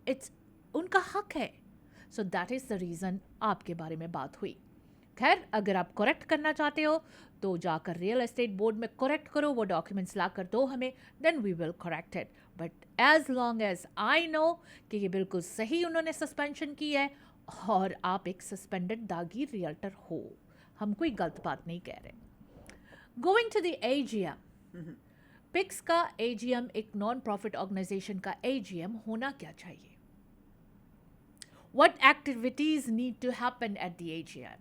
इट्स उनका हक है। So that is the reason आपके बारे में बात हुई। खैर, अगर आप करेक्ट करना चाहते हो तो जाकर रियल एस्टेट बोर्ड में करेक्ट करो, वो डॉक्यूमेंट्स ला कर दो हमें, then we will correct it. But as long as I know कि ये बिल्कुल सही उन्होंने सस्पेंशन की है और आप एक सस्पेंडेड दागी रियल्टर हो, हम कोई गलत बात नहीं कह रहे। Going to the AGM, PICS का AGM एक नॉन प्रॉफिट ऑर्गेनाइजेशन का AGM होना क्या चाहिए? What activities need to happen at the AGM?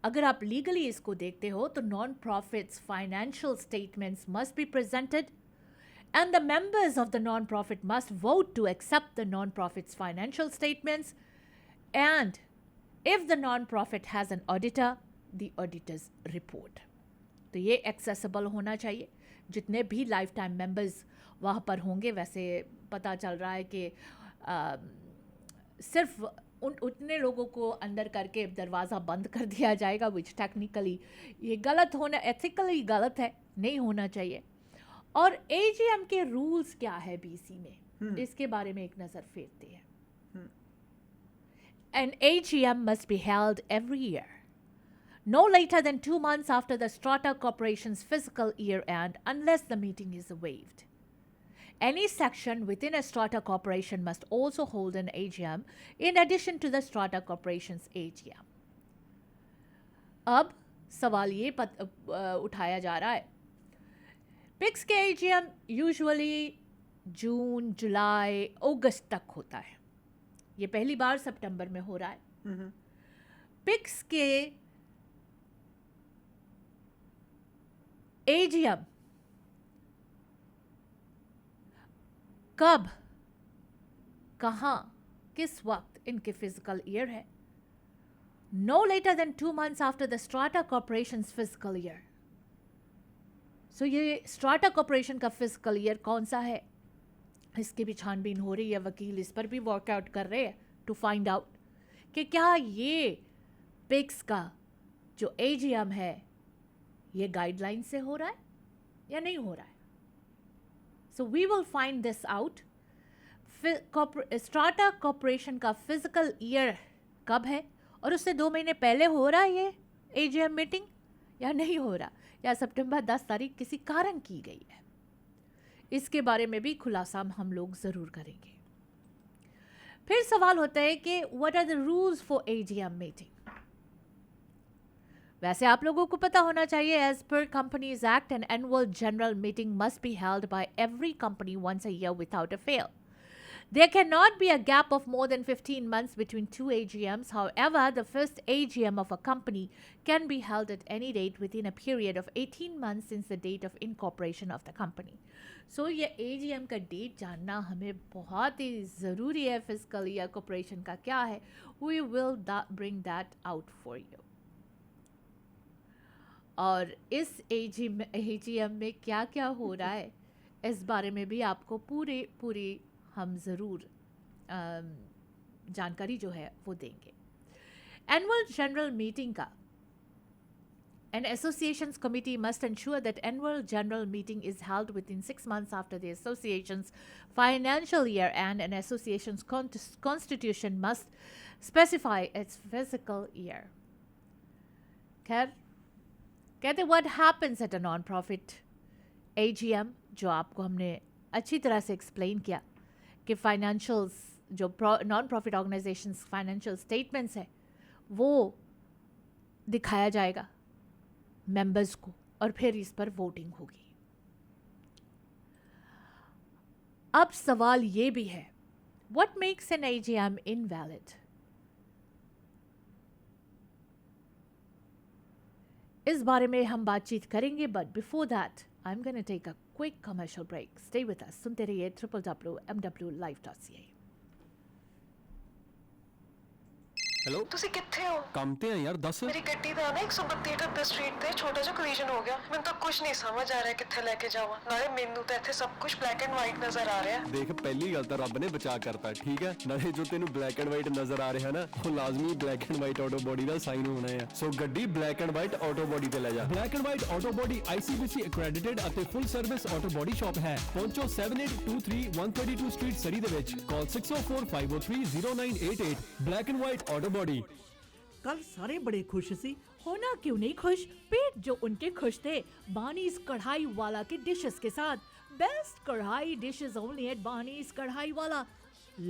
अगर आप लीगली इसको देखते हो तो non profits financial statements must be presented and the members of the non-profit must vote to accept the non-profit's financial statements, and if the non-profit has an auditor, the auditor's report. तो ये accessible होना चाहिए, जितने भी life time members वहाँ पर होंगे। वैसे पता चल रहा है कि सिर्फ उतने लोगों को अंदर करके दरवाज़ा बंद कर दिया जाएगा, विच टेक्निकली ये गलत होना, एथिकली गलत है, नहीं होना चाहिए। और AGM के रूल्स क्या है BC में, इसके बारे में एक नज़र फेरते हैं। An AGM must be held every year, no later than 2 months after the Strata Corporation's fiscal year end, unless the meeting is waived. Any section within a Strata Corporation must also hold an AGM in addition to the Strata Corporation's AGM. अब सवाल ये उठाया जा रहा है, pics के AGM usually जून, जुलाई, अगस्त तक होता है, ये पहली बार सितंबर में हो रहा है। पिक्स के AGM कब, कहाँ, किस वक्त इनके फिजिकल ईयर है? No later than 2 months after the Strata Corporation's fiscal year. So ये Strata Corporation का फिजिकल ईयर कौन सा है, इसकी भी छानबीन हो रही है। वकील इस पर भी वर्कआउट कर रहे हैं टू फाइंड आउट कि क्या ये पिक्स का जो AGM है ये गाइडलाइन से हो रहा है या नहीं हो रहा है? So we will find this out. Strata corporation का फिजिकल ईयर कब है, और उससे 2 महीने पहले हो रहा है ये एजीएम मीटिंग या नहीं हो रहा, या सितंबर 10 तारीख किसी कारण की गई है? इसके बारे में भी खुलासा हम लोग ज़रूर करेंगे। फिर सवाल होता है कि what are the rules for AGM मीटिंग। वैसे आप लोगों को पता होना चाहिए, as per companies act an annual general meeting must be held by every company once a year without a fail. There cannot be a gap of more than 15 months between two AGMs. However, the first AGM of a company can be held at any date within a period of 18 months since the date of incorporation of the company. So, ये AGM का date जानना हमें बहुत ही ज़रूरी है. Physical या corporation का क्या है, we will bring that out for you. और इस AGM में क्या क्या हो रहा है, इस बारे में भी आपको पूरी हम ज़रूर जानकारी जो है वो देंगे. एनुअल जनरल मीटिंग का An association's committee must ensure that annual general meeting is held within 6 months after the association's financial year, and an association's constitution must specify its fiscal year. खैर कहते what happens at a non-profit AGM, जो आपको हमने अच्छी तरह से explain किया कि फाइनेंशियल्स जो non profit organisations financial statements है वो दिखाया जाएगा मेंबर्स को, और फिर इस पर वोटिंग होगी. अब सवाल ये भी है, what makes an AGM invalid? इस बारे में हम बातचीत करेंगे, but before that I am gonna take a quick commercial break. Stay with us, सुनते रहिए www.mwlive.ca. हेलो, ਤੁਸੀਂ ਕਿੱਥੇ ਹੋ? ਕੰਮ ਤੇ ਆ ਯਾਰ, ਦੱਸ. ਮੇਰੀ ਗੱਡੀ ਦਾ ਨਾ 132 ਸਟਰੀਟ ਤੇ ਛੋਟਾ ਜਿਹਾ ਕੋਲੀਜਨ ਹੋ ਗਿਆ. ਮੈਨੂੰ ਤਾਂ ਕੁਝ ਨਹੀਂ ਸਮਝ ਆ ਰਿਹਾ ਕਿੱਥੇ ਲੈ ਕੇ ਜਾਵਾਂ. ਨਾਲੇ ਮੈਨੂੰ ਤਾਂ ਇੱਥੇ ਸਭ ਕੁਝ ਬਲੈਕ ਐਂਡ ਵਾਈਟ ਨਜ਼ਰ ਆ ਰਿਹਾ. ਦੇਖ, ਪਹਿਲੀ ਗੱਲ ਤਾਂ ਰੱਬ ਨੇ ਬਚਾ ਕਰਤਾ, ਠੀਕ ਹੈ. ਨਾਲੇ ਜੋ ਤੈਨੂੰ ਬਲੈਕ ਐਂਡ ਵਾਈਟ ਨਜ਼ਰ ਆ ਰਿਹਾ ਨਾ, ਉਹ ਲਾਜ਼ਮੀ black and white auto body the sign ਹੋਣਾ ਹੈ. ਸੋ ਗੱਡੀ black and white auto body ਤੇ ਲੈ ਜਾ. Black and white auto body ICBC accredited ਅਤੇ ਫੁੱਲ ਸਰਵਿਸ ਆਟੋ ਬੋਡੀ ਸ਼ਾਪ ਹੈ. ਪਹੁੰਚੋ 7823 132 ਸਟਰੀਟ ਸਰੀ ਦੇ ਵਿੱਚ. ਕਾਲ 6045030988. Black and white auto body. कल सारे बड़े खुश सी. होना क्यों नहीं खुश, पेट जो उनके खुश थे बानीज कढ़ाई वाला के डिशेस के साथ. बेस्ट कढ़ाई डिशेस ओनली एट बानीज कढ़ाई वाला.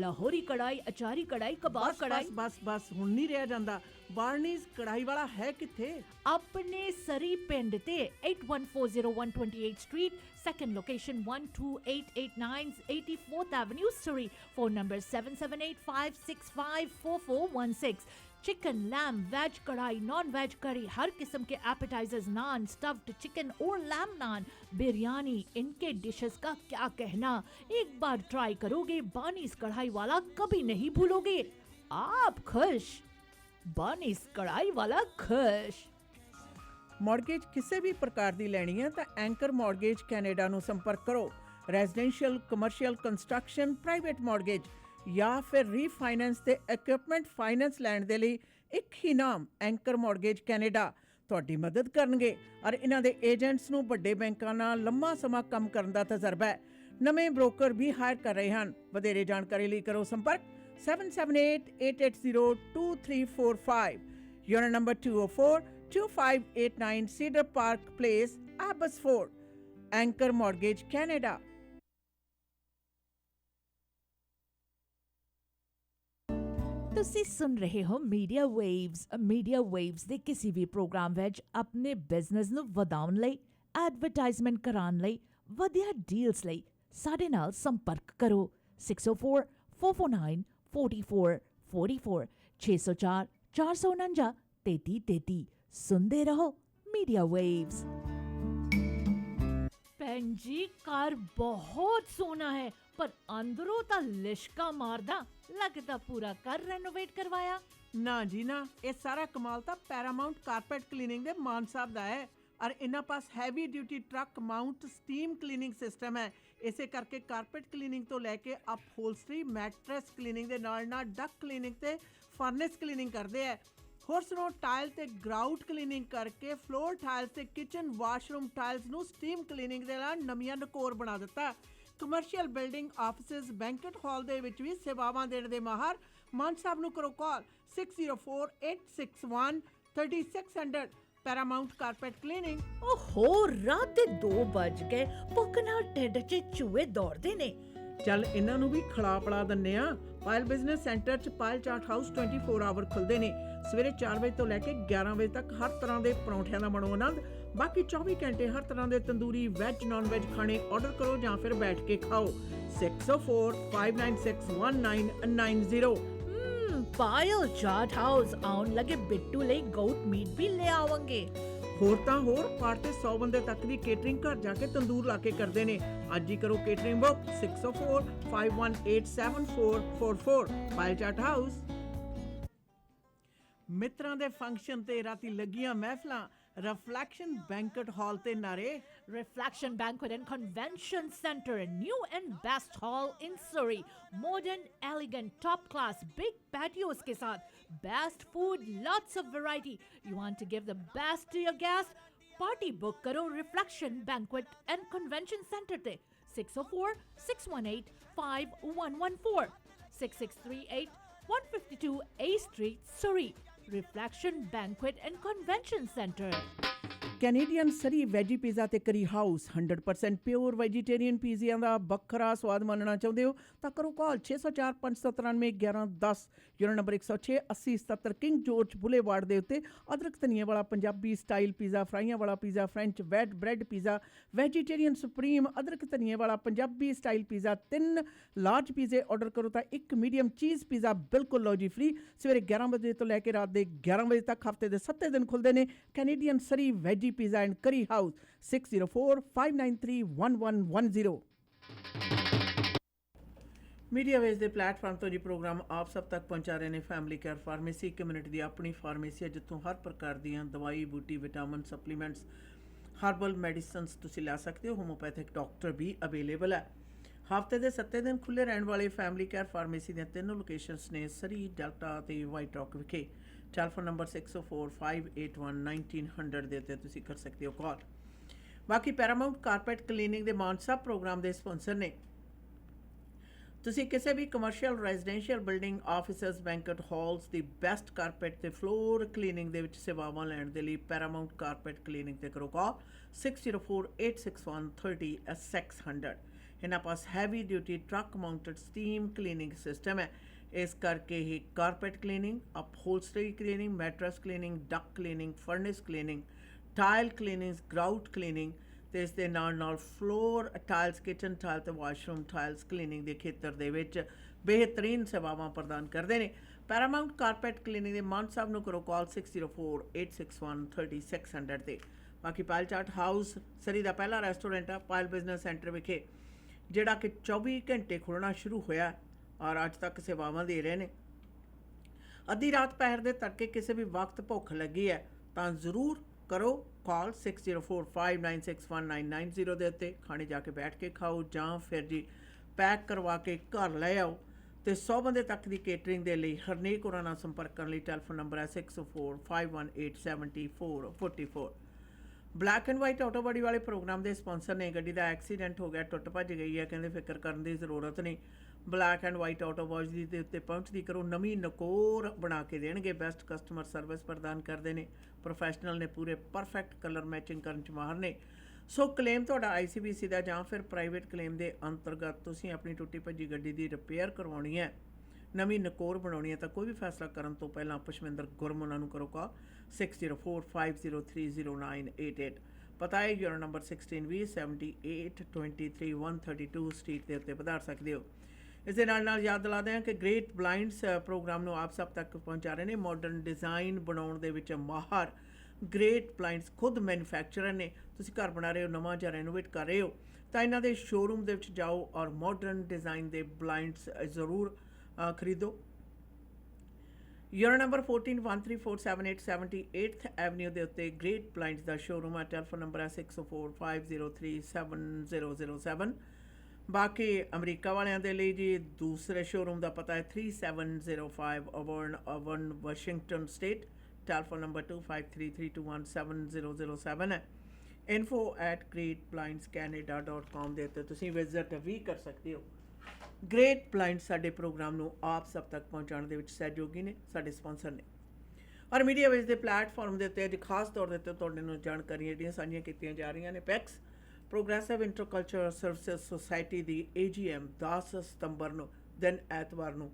लाहौरी कढ़ाई, अचारी कढ़ाई, कबाब बस कढ़ाई. बस बस बस हुण नहीं रहा जांदा. बार्नीज कढ़ाई वाला है किथे? अपने सरी पिंड ते 8140 street, second location 12889 84th Avenue, Surrey. Phone number 7785654416. Chicken, lamb, veg kadhai, non veg curry, हर किस्म के एपेटाइजर्स, नान, स्टफ्ड चिकन और लैम नान, बिरयानी, इनके डिशेस का क्या कहना. एक बार ट्राई करोगे बानीस कढ़ाई वाला कभी नहीं भूलोगे. आप खुश, बानीस कढ़ाई वाला खुश. ਮੌਰਗੇਜ ਕਿਸੇ ਵੀ ਪ੍ਰਕਾਰ ਦੀ ਲੈਣੀ ਹੈ ਤਾਂ ਐਂਕਰ ਮੌਰਗੇਜ ਕੈਨੇਡਾ ਨੂੰ ਸੰਪਰਕ ਕਰੋ. Residential, commercial, construction, private mortgage ਜਾਂ ਫਿਰ ਰੀਫਾਈਨੈਂਸ ਤੇ ਇਕਵਿਪਮੈਂਟ ਫਾਈਨੈਂਸ ਲੈਣ ਦੇ ਲਈ ਇੱਕ ਹੀ ਨਾਮ ਐਂਕਰ ਮੌਰਗੇਜ ਕੈਨੇਡਾ ਤੁਹਾਡੀ ਮਦਦ ਕਰਨਗੇ. ਔਰ ਇਹਨਾਂ ਦੇ ਏਜੰਟਸ ਨੂੰ ਵੱਡੇ ਬੈਂਕਾਂ ਨਾਲ ਲੰਮਾ ਸਮਾਂ ਕੰਮ ਕਰਨ ਦਾ ਤਜਰਬਾ ਹੈ. ਨਵੇਂ ਬ੍ਰੋਕਰ ਵੀ ਹਾਇਰ ਕਰ ਰਹੇ ਹਨ. ਵਧੇਰੇ ਜਾਣਕਾਰੀ ਲਈ ਕਰੋ ਸੰਪਰਕ 7788802345. Unit number 204-2589 Cedar Park Place, Abbotsford. Anchor Mortgage Canada. ਤੁਸੀਂ ਸੁਣ ਰਹੇ ਹੋ ਮੀਡੀਆ ਵੇਵਸ ਦੇ ਕਿਸੇ ਵੀ ਪ੍ਰੋਗਰਾਮ ਵਿੱਚ ਆਪਣੇ ਬਿਜ਼ਨਸ ਨੂੰ ਵਧਾਉਣ ਲਈ, ਐਡਵਰਟਾਈਜ਼ਮੈਂਟ ਕਰਾਉਣ ਲਈ, ਵਧੀਆ ਡੀਲਸ ਲਈ ਸਾਡੇ ਨਾਲ ਸੰਪਰਕ ਕਰੋ 6044494444 604 449 3333. ਸੁਣਦੇ ਰਹੋ ਮੀਡੀਆ ਵੇਵਸ. ਭੈਣ ਜੀ, ਘਰ ਬਹੁਤ ਸੋਹਣਾ ਹੈ ਪਰ ਅੰਦਰੋਂ ਤਾਂ ਲਿਸ਼ਕਾ ਮਾਰਦਾ. ਲੱਗਦਾ ਪੂਰਾ ਘਰ ਰੈਨੋਵੇਟ ਕਰਵਾਇਆ. ਨਾ ਜੀ ਨਾ, ਇਹ ਸਾਰਾ ਕਮਾਲ ਤਾਂ ਪੈਰਾਮਾਉਂਟ ਕਾਰਪੈਟ ਕਲੀਨਿੰਗ ਦੇ ਮਾਨ ਸਾਹਿਬ ਦਾ ਹੈ. ਔਰ ਇਹਨਾਂ ਪਾਸ heavy duty truck mount steam cleaning system ਹੈ. ਇਸੇ ਕਰਕੇ ਕਾਰਪੈਟ ਕਲੀਨਿੰਗ ਤੋਂ ਲੈ ਕੇ ਅਪਹੋਲਸਟਰੀ, ਮੈਟਰੈਸ ਕਲੀਨਿੰਗ ਦੇ ਨਾਲ ਨਾਲ ਡਕ ਕਲੀਨਿੰਗ ਤੇ ਫਰਨੈਸ ਕਲੀਨਿੰਗ ਕਰਦੇ ਹੈ. ਹੋਰਸ ਨੂੰ ਟਾਇਲ ਤੇ ਗਰਾਊਟ ਕਲੀਨਿੰਗ ਕਰਕੇ ਫਲੋਰ ਟਾਇਲਸ ਤੇ ਕਿਚਨ ਵਾਸ਼ਰੂਮ ਟਾਇਲਸ ਨੂੰ ਸਟੀਮ ਕਲੀਨਿੰਗ ਦੇ ਨਾਲ ਨਵੀਆਂ ਨਕੋਰ ਬਣਾ ਦਿੱਤਾ। Commercial building offices banquet hall ਦੇ ਵਿੱਚ ਵੀ ਸੇਵਾਵਾਂ ਦੇਣ ਦੇ ਮਾਹਰ ਮਾਨ ਸਾਹਿਬ ਨੂੰ ਕਰੋ ਕਾਲ 6048613600 ਪੈਰਾਮਾਊਂਟ ਕਾਰਪੈਟ ਕਲੀਨਿੰਗ। ਓਹੋ ਰਾਤ ਦੇ 2 ਵੱਜ ਗਏ, ਭੁੱਖ ਨਾਲ ਢਿੱਡ 'ਚ ਚੂਹੇ ਦੌੜਦੇ ਨੇ। ਚੱਲ ਇਹਨਾਂ ਨੂੰ ਵੀ ਖਿਲਾ ਪਿਲਾ ਦਿੰਨੇ ਆ। ਪਾਇਲ ਬਿਜ਼ਨਸ ਸੈਂਟਰ 'ਚ ਪਾਇਲ ਚਾਟ ਹਾਊਸ 24 ਆਵਰ ਖੁੱਲ੍ਹਦੇ ਨੇ। ਸਵੇਰੇ 4 ਵਜੇ ਤੋਂ ਲੈ ਕੇ 11 ਵਜੇ ਤੱਕ ਹਰ ਤਰ੍ਹਾਂ ਦੇ ਪਰੌਂਠਿਆਂ ਦਾ ਬਣੋ ਆਨੰਦ। ਬਾਕੀ 24 ਘੰਟੇ ਹਰ ਤਰ੍ਹਾਂ ਦੇ ਤੰਦੂਰੀ ਵੈਜ ਨਾਨ ਵੈਜ ਖਾਣੇ ਆਰਡਰ ਕਰੋ ਜਾਂ ਫਿਰ ਬੈਠ ਕੇ ਖਾਓ। 6045961990। ਪਾਇਲ ਚਾਟ ਹਾਊਸ ਆਉਣ ਲੱਗੇ ਬਿੱਟੂ ਲਈ ਗੋਟ ਮੀਟ ਵੀ ਲੈ ਆਵਾਂਗੇ। ਹੋਰ ਤਾਂ ਹੋਰ ਪਾਰ ਤੇ 100 ਬੰਦੇ ਤੱਕ ਦੀ ਕੇਟਰਿੰਗ ਘਰ ਜਾ ਕੇ ਤੰਦੂਰ ਲਾ ਕੇ ਕਰਦੇ ਨੇ। ਅੱਜ ਹੀ ਕਰੋ ਕੇਟਰਿੰਗ ਬੁੱਕ 6045187444 ਪਾਇਲ ਚਾਟ ਹਾਊਸ। ਮਿੱਤਰਾਂ ਦੇ ਫੰਕਸ਼ਨ ਤੇ ਰਾਤੀ ਲੱਗੀਆਂ ਮਹਿਫਲਾਂ ਰਿਫਲੈਕਸ਼ਨ ਬੈਂਕਟ ਹਾਲ ਤੇ ਨਾਰੇ। Reflection Banquet and Convention Center, a new and best hall in Surrey. Modern, elegant, top class, big patios के साथ, best food, lots of variety. You want to give the best to your guests? Party book करो Reflection Banquet and Convention Center ते 604-618-5114 6638-152 A Street, Surrey. Reflection Banquet and Convention Center. Canadian Surrey veggie pizza ਤੇ ਕਰੀ house 100% pure vegetarian ਪੀਜ਼ਿਆਂ ਦਾ ਵੱਖਰਾ ਸਵਾਦ ਮਾਣਨਾ ਚਾਹੁੰਦੇ ਹੋ ਤਾਂ ਕਰੋ ਕਾਲ 6045971110 unit number 106 8077 king George boulevard ਦੇ ਉੱਤੇ। ਅਦਰਕ ਧਨੀਏ ਵਾਲਾ ਪੰਜਾਬੀ ਸਟਾਈਲ ਪੀਜ਼ਾ, ਫਰਾਈਆਂ ਵਾਲਾ pizza, French wheat bread pizza, vegetarian supreme ਅਦਰਕ ਧਨੀਏ ਵਾਲਾ ਪੰਜਾਬੀ ਸਟਾਈਲ ਪੀਜ਼ਾ। 3 ਲਾਰਜ ਪੀਜ਼ੇ ਆਰਡਰ ਕਰੋ ਤਾਂ 1 ਮੀਡੀਅਮ ਚੀਜ਼ ਪੀਜ਼ਾ ਬਿਲਕੁਲ ਲਓ ਜੀ ਫ੍ਰੀ। ਸਵੇਰੇ 11 ਵਜੇ ਤੋਂ ਲੈ ਕੇ ਰਾਤ ਦੇ 11 ਵਜੇ ਤੱਕ ਹਫਤੇ ਦੇ 7 ਦਿਨ ਖੁੱਲ੍ਹਦੇ ਨੇ। Canadian Surrey veggie pizza and ਕਰੀ ਹਾਊਸ 6045931110। ਮੀਡੀਆ ਵੇਜ ਦੇ ਪਲੇਟਫਾਰਮ ਤੋਂ ਜੀ ਪ੍ਰੋਗਰਾਮ ਆਪ ਸਭ ਤੱਕ ਪਹੁੰਚਾ ਰਹੇ ਨੇ ਫੈਮਿਲੀ ਕੇਅਰ ਫਾਰਮੇਸੀ, ਕਮਿਊਨਿਟੀ ਦੀ ਆਪਣੀ ਫਾਰਮੇਸੀ ਹੈ ਜਿੱਥੋਂ ਹਰ ਪ੍ਰਕਾਰ ਦੀਆਂ ਦਵਾਈ ਬੂਟੀ ਵਿਟਾਮਿਨ ਸਪਲੀਮੈਂਟਸ ਹਰਬਲ ਮੈਡੀਸਨਸ ਤੁਸੀਂ ਲੈ ਸਕਦੇ ਹੋ। ਹੋਮੋਪੈਥਿਕ ਡਾਕਟਰ ਵੀ ਅਵੇਲੇਬਲ ਹੈ। ਹਫਤੇ ਦੇ 7 ਦਿਨ ਖੁੱਲ੍ਹੇ ਰਹਿਣ ਵਾਲੇ ਫੈਮਿਲੀ ਕੇਅਰ ਫਾਰਮੇਸੀ ਦੀਆਂ 3 ਲੋਕੇਸ਼ਨਸ ਨੇ ਸਰੀ, ਡੈਲਟਾ ਅਤੇ ਵਾਈਟ ਰੌਕ ਵਿਖੇ। ਟੈਲੀਫੋਨ ਨੰਬਰ 6045811900 ਦੇ ਉੱਤੇ ਤੁਸੀਂ ਕਰ ਸਕਦੇ ਹੋ ਕਾਲ। ਬਾਕੀ ਪੈਰਾਮਾਊਂਟ ਕਾਰਪੈਟ ਕਲੀਨਿੰਗ ਦੇ ਮਾਨ ਸਾਹਿਬ ਪ੍ਰੋਗਰਾਮ ਦੇ ਸਪਾਂਸਰ ਨੇ। ਤੁਸੀਂ ਕਿਸੇ ਵੀ commercial residential building offices banquet halls ਦੀ ਬੈਸਟ ਕਾਰਪੈਟ ਤੇ ਫਲੋਰ ਕਲੀਨਿੰਗ ਦੇ ਵਿੱਚ ਸੇਵਾਵਾਂ ਲੈਣ ਦੇ ਲਈ ਪੈਰਾਮਾਊਂਟ ਕਾਰਪੈਟ ਕਲੀਨਿੰਗ ਤੇ ਕਰੋ ਕਾਲ 60486130 ਇਹਨਾਂ ਪਾਸ heavy duty truck mounted steam cleaning system ਹੈ। ਇਸ ਕਰਕੇ ਹੀ carpet cleaning, upholstery cleaning, mattress cleaning, duct cleaning, furnace cleaning, tile cleaning, grout cleaning ਤੇ ਇਸ ਦੇ ਨਾਲ ਫਲੋਰ ਟਾਇਲਸ, ਕਿਚਨ ਟਾਇਲ ਤੇ ਵਾਸ਼ਰੂਮ ਟਾਇਲਸ ਕਲੀਨਿੰਗ ਦੇ ਖੇਤਰ ਦੇ ਵਿੱਚ ਬਿਹਤਰੀਨ ਸੇਵਾਵਾਂ ਪ੍ਰਦਾਨ ਕਰਦੇ ਨੇ। ਪੈਰਾਮਾਊਂਟ ਕਾਰਪੈਟ ਕਲੀਨਿੰਗ ਦੇ ਮਾਨ ਸਾਹਿਬ ਨੂੰ ਕਰੋ ਕਾਲ 6048613600 ਤੇ। ਬਾਕੀ ਪਾਇਲ ਚਾਟ ਹਾਊਸ ਸਰੀ ਦਾ ਪਹਿਲਾ ਰੈਸਟੋਰੈਂਟ ਆ ਪਾਇਲ ਬਿਜ਼ਨਸ ਸੈਂਟਰ ਵਿਖੇ, ਜਿਹੜਾ ਕਿ 24 ਘੰਟੇ ਖੁੱਲ੍ਹਣਾ ਸ਼ੁਰੂ ਹੋਇਆ ਔਰ ਅੱਜ ਤੱਕ ਸੇਵਾਵਾਂ ਦੇ ਰਹੇ ਨੇ। ਅੱਧੀ ਰਾਤ ਪਹਿਰ ਦੇ ਤੜਕੇ ਕਿਸੇ ਵੀ ਵਕਤ ਭੁੱਖ ਲੱਗੀ ਹੈ ਤਾਂ ਜ਼ਰੂਰ ਕਰੋ ਕਾਲ 6045961990 ਦੇ ਉੱਤੇ। ਖਾਣੇ ਜਾ ਕੇ ਬੈਠ ਕੇ ਖਾਓ ਜਾਂ ਫਿਰ ਜੀ ਪੈਕ ਕਰਵਾ ਕੇ ਘਰ ਲੈ ਆਓ। ਤੇ 100 ਬੰਦੇ ਤੱਕ ਦੀ ਕੇਟਰਿੰਗ ਦੇ ਲਈ ਹਰਨੇਕ ਹੋਰਾਂ ਨਾਲ ਸੰਪਰਕ ਕਰਨ ਲਈ ਟੈਲੀਫੋਨ ਨੰਬਰ ਹੈ 6045187444। Black and white auto body ਵਾਲੇ ਪ੍ਰੋਗਰਾਮ ਦੇ ਸਪਾਂਸਰ ਨੇ। ਗੱਡੀ ਦਾ ਐਕਸੀਡੈਂਟ ਹੋ ਗਿਆ, ਟੁੱਟ ਭੱਜ ਗਈ ਹੈ, ਕਹਿੰਦੇ ਫਿਕਰ ਕਰਨ ਦੀ ਜ਼ਰੂਰਤ ਨਹੀਂ। Black and white auto body ਦੇ ਉੱਤੇ ਪਹੁੰਚਦੀ ਕਰੋ, ਨਵੀਂ ਨਕੋਰ ਬਣਾ ਕੇ ਦੇਣਗੇ। ਬੈਸਟ ਕਸਟਮਰ ਸਰਵਿਸ ਪ੍ਰਦਾਨ ਕਰਦੇ ਨੇ, ਪ੍ਰੋਫੈਸ਼ਨਲ ਨੇ, ਪੂਰੇ ਪਰਫੈਕਟ ਕਲਰ ਮੈਚਿੰਗ ਕਰਨ 'ਚ ਮਾਹਰ ਨੇ। ਸੋ ਕਲੇਮ ਤੁਹਾਡਾ ICBC ਦਾ ਜਾਂ ਫਿਰ ਪ੍ਰਾਈਵੇਟ ਕਲੇਮ ਦੇ ਅੰਤਰਗਤ ਤੁਸੀਂ ਆਪਣੀ ਟੁੱਟੀ ਭੱਜੀ ਗੱਡੀ ਦੀ ਰਿਪੇਅਰ ਕਰਵਾਉਣੀ ਹੈ, ਨਵੀਂ ਨਕੋਰ ਬਣਾਉਣੀ ਹੈ ਤਾਂ ਕੋਈ ਵੀ ਫੈਸਲਾ ਕਰਨ ਤੋਂ ਪਹਿਲਾਂ ਪੁਸ਼ਪਿੰਦਰ ਗੁਰਮ ਉਹਨਾਂ ਨੂੰ ਕਰੋ ਕਾਲ 6045030988। ਪਤਾ ਹੈ ਯੂਨਿਟ ਨੰਬਰ 1620 7823 132 ਸਟਰੀਟ ਦੇ ਉੱਤੇ ਪਧਾਰ ਸਕਦੇ ਹੋ। ਇਸ ਦੇ ਨਾਲ ਯਾਦ ਦਿਲਾਉਂਦੇ ਹਾਂ ਕਿ ਗ੍ਰੇਟ ਬਲਾਈਂਡਸ ਪ੍ਰੋਗਰਾਮ ਨੂੰ ਆਪ ਸਭ ਤੱਕ ਪਹੁੰਚਾ ਰਹੇ ਨੇ। ਮਾਡਰਨ ਡਿਜ਼ਾਈਨ ਬਣਾਉਣ ਦੇ ਵਿੱਚ ਮਾਹਰ ਗ੍ਰੇਟ ਬਲਾਈਂਡਸ ਖੁਦ ਮੈਨੂਫੈਕਚਰਰ ਨੇ। ਤੁਸੀਂ ਘਰ ਬਣਾ ਰਹੇ ਹੋ, ਨਵਾਂ ਜਾਂ ਰੈਨੋਵੇਟ ਕਰ ਰਹੇ ਹੋ ਤਾਂ ਇਹਨਾਂ ਦੇ ਸ਼ੋਰੂਮ ਦੇ ਵਿੱਚ ਜਾਓ ਔਰ ਮਾਡਰਨ ਡਿਜ਼ਾਈਨ ਦੇ ਬਲਾਈਂਡਸ ਜ਼ਰੂਰ ਖਰੀਦੋ। ਯੂਨਿਟ ਨੰਬਰ 141347 78th ਐਵਨਿਊ ਦੇ ਉੱਤੇ ਗ੍ਰੇਟ ਬਲਾਈਂਡਸ ਦਾ ਸ਼ੋਰੂਮ ਹੈ। ਟੈਲੀਫੋਨ ਨੰਬਰ ਹੈ 6045037007। ਬਾਕੀ ਅਮਰੀਕਾ ਵਾਲਿਆਂ ਦੇ ਲਈ ਜੀ ਦੂਸਰੇ ਸ਼ੋਰੂਮ ਦਾ ਪਤਾ ਹੈ 3705 ਅਵਰਨ ਵਾਸ਼ਿੰਗਟਨ ਸਟੇਟ। ਟੈਲੀਫੋਨ ਨੰਬਰ 2533217007 ਹੈ। info@greatblindscanada.com ਦੇ ਉੱਤੇ ਤੁਸੀਂ ਵਿਜ਼ਿਟ ਵੀ ਕਰ ਸਕਦੇ ਹੋ। ਗ੍ਰੇਟ ਬਲਾਈਂਡ ਸਾਡੇ ਪ੍ਰੋਗਰਾਮ ਨੂੰ ਆਪ ਸਭ ਤੱਕ ਪਹੁੰਚਾਉਣ ਦੇ ਵਿੱਚ ਸਹਿਯੋਗੀ ਨੇ, ਸਾਡੇ ਸਪਾਂਸਰ ਨੇ। ਔਰ ਮੀਡੀਆ ਵੇਜ ਦੇ ਪਲੇਟਫਾਰਮ ਦੇ ਉੱਤੇ ਅੱਜ ਖਾਸ ਤੌਰ ਦੇ ਉੱਤੇ ਤੁਹਾਡੇ ਨੂੰ ਜਾਣਕਾਰੀਆਂ ਜਿਹੜੀਆਂ ਸਾਂਝੀਆਂ ਕੀਤੀਆਂ ਜਾ ਰਹੀਆਂ ਨੇ। ਪੈਕਸ ਪ੍ਰੋਗਰੈਸਿਵ ਇੰਟਰਕਲਚਰਲ ਸਰਵਿਸਿਜ਼ ਸੁਸਾਇਟੀ ਦੀ AGM 10 ਸਤੰਬਰ ਨੂੰ ਦਿਨ ਐਤਵਾਰ ਨੂੰ